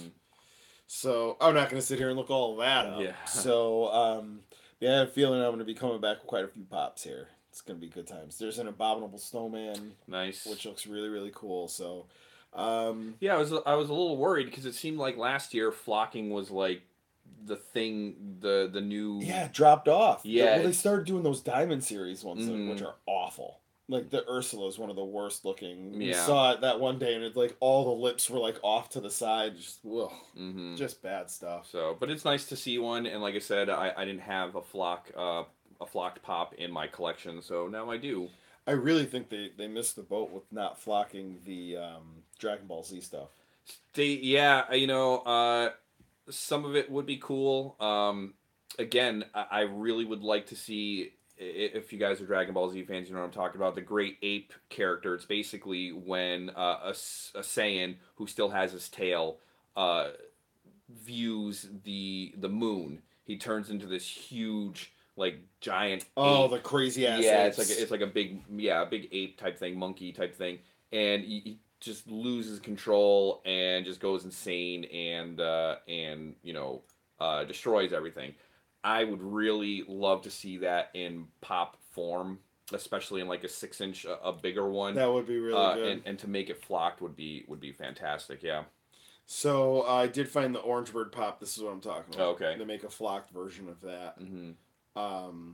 Speaker 1: So I'm not going to sit here and look all that up.
Speaker 2: Yeah.
Speaker 1: So I have a feeling I'm going to be coming back with quite a few pops here. It's gonna be good times. There's an abominable snowman,
Speaker 2: Nice.
Speaker 1: which looks really really cool. So,
Speaker 2: yeah, I was a little worried because it seemed like last year flocking was like the thing, the new.
Speaker 1: yeah, it dropped off.
Speaker 2: Yeah,
Speaker 1: Well, they started doing those Diamond Series ones, which
Speaker 2: Mhm.
Speaker 1: are awful. Like the Ursula is one of the worst looking. We
Speaker 2: Yeah.
Speaker 1: saw it that one day, and it's like all the lips were like off to the side, just ugh,
Speaker 2: Mm-hmm.
Speaker 1: just bad stuff.
Speaker 2: So, but it's nice to see one, and like I said, I didn't have a flocked pop in my collection, so now I do.
Speaker 1: I really think they missed the boat with not flocking the Dragon Ball Z stuff.
Speaker 2: Yeah, some of it would be cool. Again, I really would like to see, if you guys are Dragon Ball Z fans, you know what I'm talking about. The Great Ape character. It's basically when a Saiyan who still has his tail views the moon. He turns into this huge, like, giant.
Speaker 1: Oh,
Speaker 2: ape.
Speaker 1: the crazy ass.
Speaker 2: Yeah,
Speaker 1: apes.
Speaker 2: it's like a big ape type thing, monkey type thing, and he just loses control and just goes insane and destroys everything. I would really love to see that in pop form, especially in like a 6-inch, a bigger one.
Speaker 1: That would be really good.
Speaker 2: And to make it flocked would be fantastic. Yeah.
Speaker 1: So I did find the Orange Bird Pop. This is what I'm talking about.
Speaker 2: Oh, okay.
Speaker 1: They make a flocked version of that.
Speaker 2: Mm-hmm.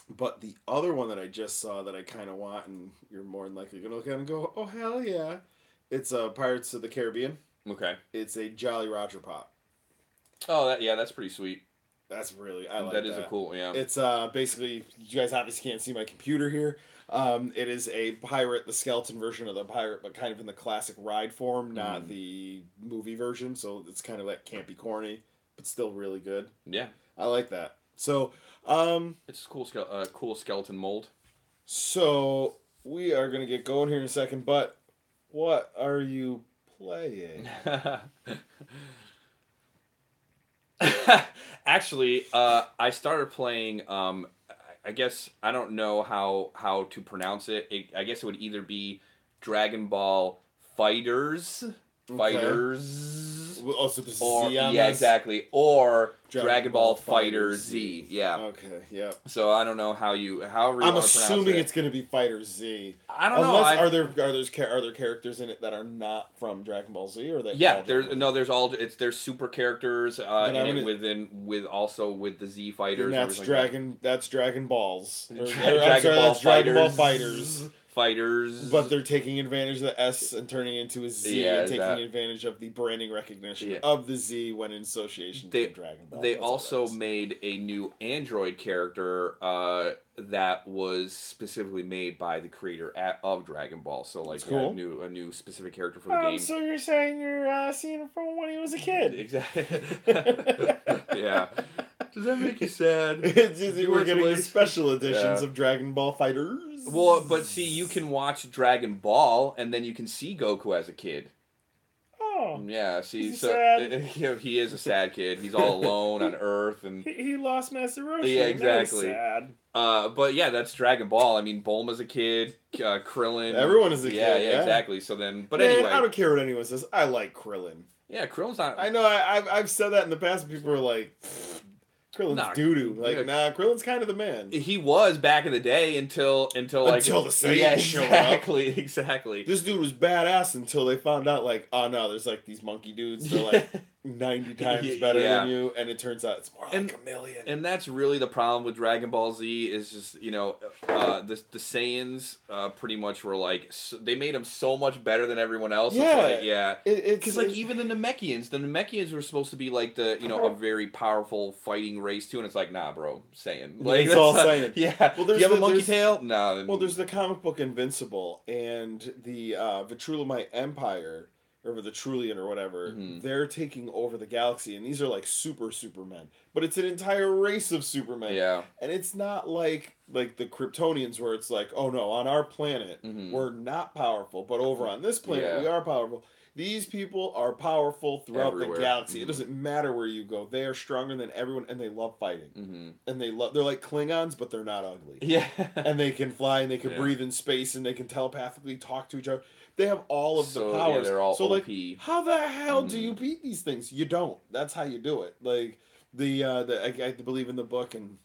Speaker 1: But the other one that I just saw that I kind of want, and you're more than likely going to look at and go, oh, hell yeah. It's Pirates of the Caribbean.
Speaker 2: Okay.
Speaker 1: It's a Jolly Roger Pop.
Speaker 2: Oh, that's pretty sweet.
Speaker 1: That's really, I like
Speaker 2: that.
Speaker 1: That
Speaker 2: is a cool, yeah.
Speaker 1: It's basically, you guys obviously can't see my computer here. It is a pirate, the skeleton version of the pirate, but kind of in the classic ride form, not the movie version. So it's kind of like campy, corny, but still really good.
Speaker 2: Yeah.
Speaker 1: I like that. So,
Speaker 2: it's a cool skeleton mold.
Speaker 1: So we are gonna get going here in a second, but what are you playing?
Speaker 2: Actually, I started playing. I guess I don't know how to pronounce it. I guess it would either be Dragon Ball Fighters. Fighters.
Speaker 1: Also, this is
Speaker 2: or
Speaker 1: Z on
Speaker 2: yeah,
Speaker 1: this?
Speaker 2: exactly. Or Dragon Ball Fighter Z. Yeah.
Speaker 1: Okay. Yeah.
Speaker 2: So I don't know however you
Speaker 1: I'm
Speaker 2: want to pronounce
Speaker 1: assuming
Speaker 2: it.
Speaker 1: it's going to be Fighter Z.
Speaker 2: I don't know.
Speaker 1: Are there characters in it that are not from Dragon Ball Z, or that?
Speaker 2: Yeah, there's super characters
Speaker 1: Then
Speaker 2: with also with the Z fighters.
Speaker 1: And that's That's Dragon Balls.
Speaker 2: Dragon Ball
Speaker 1: Fighters.
Speaker 2: Fighters.
Speaker 1: But they're taking advantage of the S and turning it into a Z, and taking advantage of the branding recognition of the Z when in association with Dragon Ball.
Speaker 2: They also made a new Android character that was specifically made by the creator of Dragon Ball. So like
Speaker 1: cool.
Speaker 2: a new specific character for the game.
Speaker 1: So you're saying you're seeing him from when he was a kid?
Speaker 2: Exactly. Yeah. Does that make you sad?
Speaker 1: We're getting the special editions of Dragon Ball Fighters.
Speaker 2: Well, but see, you can watch Dragon Ball, and then you can see Goku as a kid.
Speaker 1: Oh.
Speaker 2: Yeah, see,
Speaker 1: sad?
Speaker 2: He is a sad kid. He's all alone on Earth, and
Speaker 1: he lost Master Roshi.
Speaker 2: Yeah, exactly.
Speaker 1: Sad.
Speaker 2: But yeah, that's Dragon Ball. I mean, Bulma's a kid. Krillin.
Speaker 1: Everyone is a kid.
Speaker 2: Yeah, exactly. So then, but anyway,
Speaker 1: I don't care what anyone says. I like Krillin.
Speaker 2: Yeah, Krillin's not.
Speaker 1: I know. I've said that in the past. People are like, Krillin's doo-doo. Like, nah, Krillin's kind of the man.
Speaker 2: He was back in the day until the
Speaker 1: Saiyans showed up.
Speaker 2: Exactly.
Speaker 1: This dude was badass until they found out, like, oh no, there's like these monkey dudes. They're like 90 times better than you, and it turns out it's more like a million.
Speaker 2: And that's really the problem with Dragon Ball Z is just the Saiyans pretty much were like they made them so much better than everyone else.
Speaker 1: Yeah,
Speaker 2: because like even the Namekians were supposed to be like a very powerful fighting race too, and it's like nah, bro, Saiyan. Like
Speaker 1: it's all Saiyan.
Speaker 2: Yeah. Well, do you have a monkey tail? No.
Speaker 1: Well, there's the comic book Invincible and the Vitrulamite Empire. Or the Trulian or whatever, they're taking over the galaxy, and these are like Supermen. But it's an entire race of Supermen.
Speaker 2: Yeah.
Speaker 1: And it's not like the Kryptonians where it's like, oh no, on our planet, we're not powerful, but over on this planet, we are powerful. These people are powerful throughout the galaxy. It doesn't matter where you go. They are stronger than everyone, and they love fighting. And they're like Klingons, but they're not ugly.
Speaker 2: Yeah.
Speaker 1: And they can fly, and they can breathe in space, and they can telepathically talk to each other. They have all of the powers.
Speaker 2: Yeah, they're all OP.
Speaker 1: Like, how the hell do you beat these things? You don't. That's how you do it. Like I believe in the book, and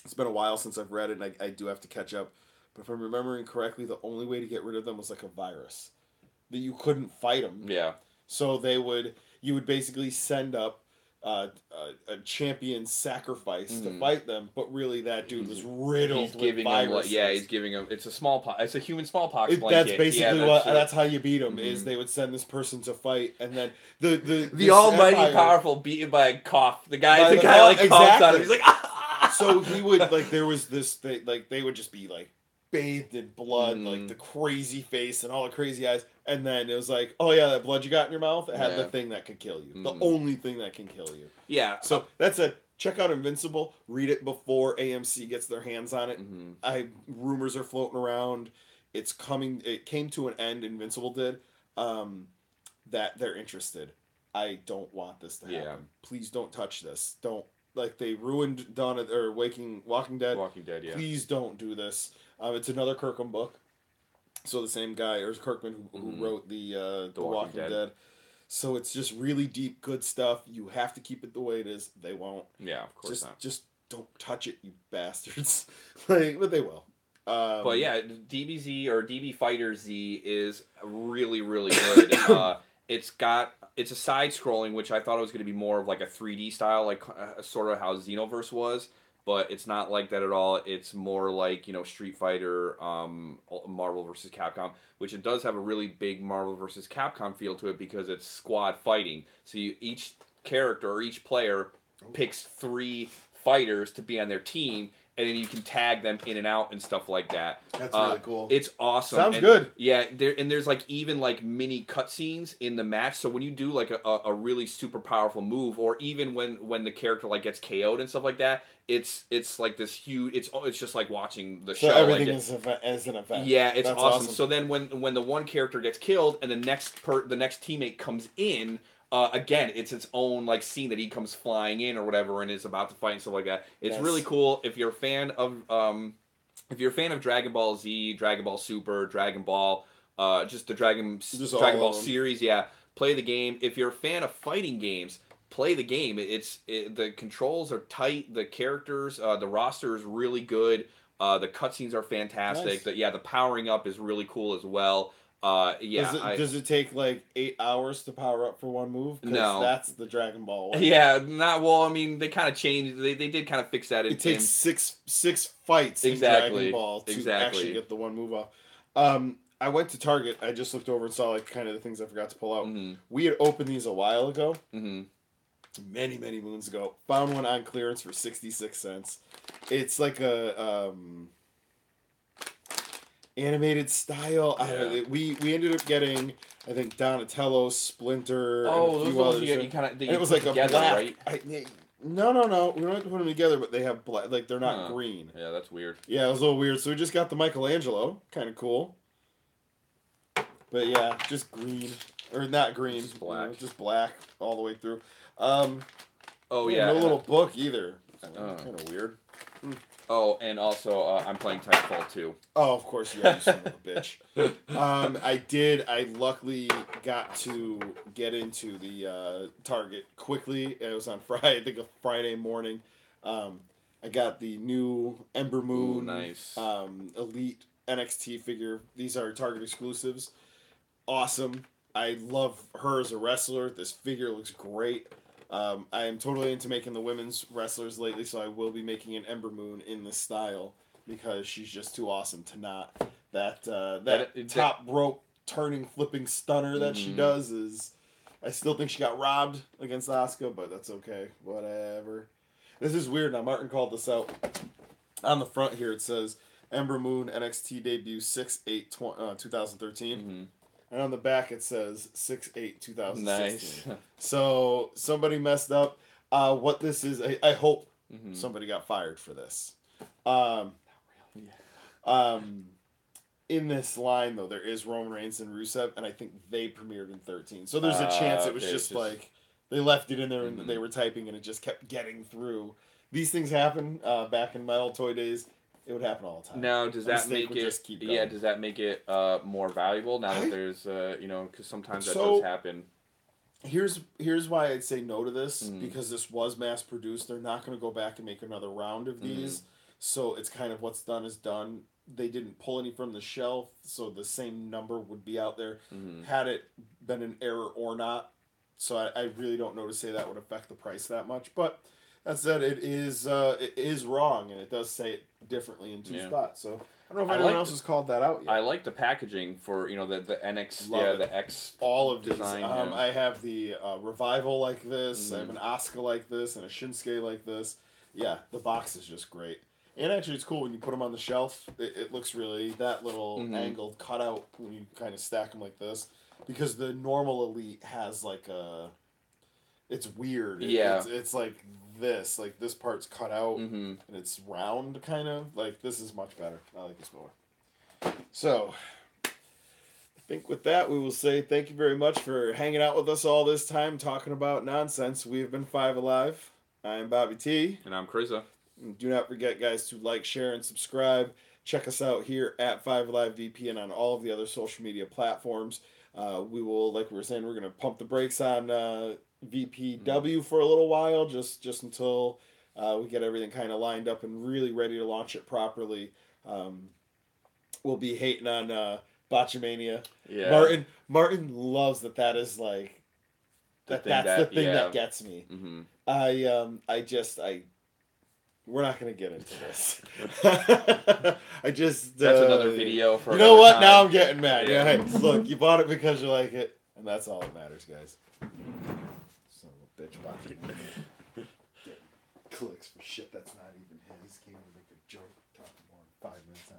Speaker 1: It's been a while since I've read it, and I do have to catch up. But if I'm remembering correctly, the only way to get rid of them was like a virus. That you couldn't fight them.
Speaker 2: Yeah.
Speaker 1: So you would basically send up a champion sacrifice to fight them, but really that dude was riddled with viruses.
Speaker 2: He's giving him. It's a smallpox. It's a human smallpox blanket.
Speaker 1: That's basically that's how you beat him. Is they would send this person to fight, and then
Speaker 2: the almighty powerful beaten by a cough. The guy like coughs on him. He's like ah!
Speaker 1: So he would like there was this they would just be like bathed in blood, like the crazy face and all the crazy eyes. And then it was like, oh yeah, that blood you got in your mouth, it had the thing that could kill you. The only thing that can kill you.
Speaker 2: Yeah.
Speaker 1: So check out Invincible. Read it before AMC gets their hands on it. Rumors are floating around. It's coming. It came to an end. Invincible did. That they're interested. I don't want this to happen.
Speaker 2: Yeah.
Speaker 1: Please don't touch this. Don't they ruined Walking Dead.
Speaker 2: Walking Dead. Yeah.
Speaker 1: Please don't do this. It's another Kirkham book. So the same guy, or Kirkman, who wrote the Walking Dead. So it's just really deep, good stuff. You have to keep it the way it is. They won't.
Speaker 2: Yeah, of course not.
Speaker 1: Just don't touch it, you bastards. But they will.
Speaker 2: But yeah, DBZ or DB Fighter Z is really, really good. It's a side scrolling, which I thought it was going to be more of like a 3D style, like sort of how Xenoverse was. But it's not like that at all. It's more like, Street Fighter, Marvel vs. Capcom, which it does have a really big Marvel vs. Capcom feel to it because it's squad fighting. So each character or each player picks 3 fighters to be on their team, and then you can tag them in and out and stuff like that.
Speaker 1: That's really cool.
Speaker 2: It's awesome.
Speaker 1: Sounds good.
Speaker 2: Yeah, there's like even like mini cutscenes in the match. So when you do like a really super powerful move, or even when the character like gets KO'd and stuff like that, it's like this huge. It's just like watching the show.
Speaker 1: So everything is an event.
Speaker 2: Yeah, it's awesome. So then when the one character gets killed and the next teammate comes in. Again, it's its own like scene that he comes flying in or whatever, and is about to fight and stuff like that. It's really cool. If you're a fan of Dragon Ball Z, Dragon Ball Super, Dragon Ball, just the Dragon Ball series, play the game. If you're a fan of fighting games, play the game. The controls are tight. The characters, the roster is really good. The cutscenes are fantastic.
Speaker 1: Nice.
Speaker 2: The powering up is really cool as well.
Speaker 1: Does it take like 8 hours to power up for one move?
Speaker 2: No,
Speaker 1: that's the Dragon Ball one.
Speaker 2: Yeah, not well. I mean, they kind of changed. They did kind of fix that.
Speaker 1: It takes six fights in Dragon Ball to actually get the one move off. I went to Target. I just looked over and saw like kind of the things I forgot to pull out. We had opened these a while ago, many moons ago. Found one on clearance for 66 cents. It's like a animated style.
Speaker 2: Yeah.
Speaker 1: We ended up getting, I think, Donatello, Splinter, and
Speaker 2: a few others.
Speaker 1: It was like a black. Right? No. We don't have to put them together, but they have black. Like they're not green.
Speaker 2: Yeah, that's weird.
Speaker 1: Yeah, it was a little weird. So we just got the Michelangelo, kind of cool. But yeah, just green or not green, just black. Just black all the way through. No little book either. Kind of weird.
Speaker 2: Oh, and also, I'm playing Titanfall 2.
Speaker 1: Oh, of course you are, you son of a bitch. I luckily got to get into the Target quickly. It was on Friday, I think a Friday morning. I got the new Ember Moon
Speaker 2: nice.
Speaker 1: Elite NXT figure. These are Target exclusives. Awesome. I love her as a wrestler. This figure looks great. I am totally into making the women's wrestlers lately, so I will be making an Ember Moon in this style because she's just too awesome to not. That top rope turning flipping stunner that she does is. I still think she got robbed against Asuka, but that's okay. Whatever. This is weird. Now Martin called this out. On the front here it says Ember Moon NXT debut 6/8/2013. And on the back it says 6/8/2016.
Speaker 2: Nice.
Speaker 1: So somebody messed up. What this is, I hope somebody got fired for this. In this line though, there is Roman Reigns and Rusev, and I think they premiered in 13. So there's a chance it was just like they left it in there and they were typing and it just kept getting through. These things happen. Back in my old toy days. It would happen all the time.
Speaker 2: Now, does that make it? Yeah, does that make it more valuable now that there's because sometimes that does happen.
Speaker 1: Here's why I'd say no to this because this was mass produced. They're not going to go back and make another round of these. So it's kind of what's done is done. They didn't pull any from the shelf, so the same number would be out there had it been an error or not. So I really don't know to say that would affect the price that much. But that said, it is wrong, and it does say it differently in two spots. So I don't know if anyone else has called that out yet.
Speaker 2: I like the packaging for the NX, the X.
Speaker 1: All of
Speaker 2: design.
Speaker 1: These. I have the Revival like this. I have an Asuka like this, and a Shinsuke like this. Yeah, the box is just great. And actually, it's cool when you put them on the shelf. It looks really that little angled cutout when you kind of stack them like this, because the normal Elite has like a. It's weird. It's like this part's cut out and it's round kind of. Like this is much better. I like this more. So, I think with that we will say thank you very much for hanging out with us all this time talking about nonsense. We have been 5Alive. I'm Bobby T.
Speaker 2: And I'm Krisa.
Speaker 1: Do not forget, guys, to like, share, and subscribe. Check us out here at 5AliveVP and on all of the other social media platforms. We will, like we were saying, we're going to pump the brakes on VPW for a little while, just until we get everything kind of lined up and really ready to launch it properly. We'll be hating on Botchamania. Yeah. Martin loves that is like that's the thing that gets me. We're not going to get into this.
Speaker 2: That's another video for.
Speaker 1: You know what? Time. Now I'm getting mad. Yeah. Hey, look, you bought it because you like it, and that's all that matters, guys. Son of a bitch, bot. Clicks for shit that's not even his. He can't even make a joke. Talking more than 5 minutes on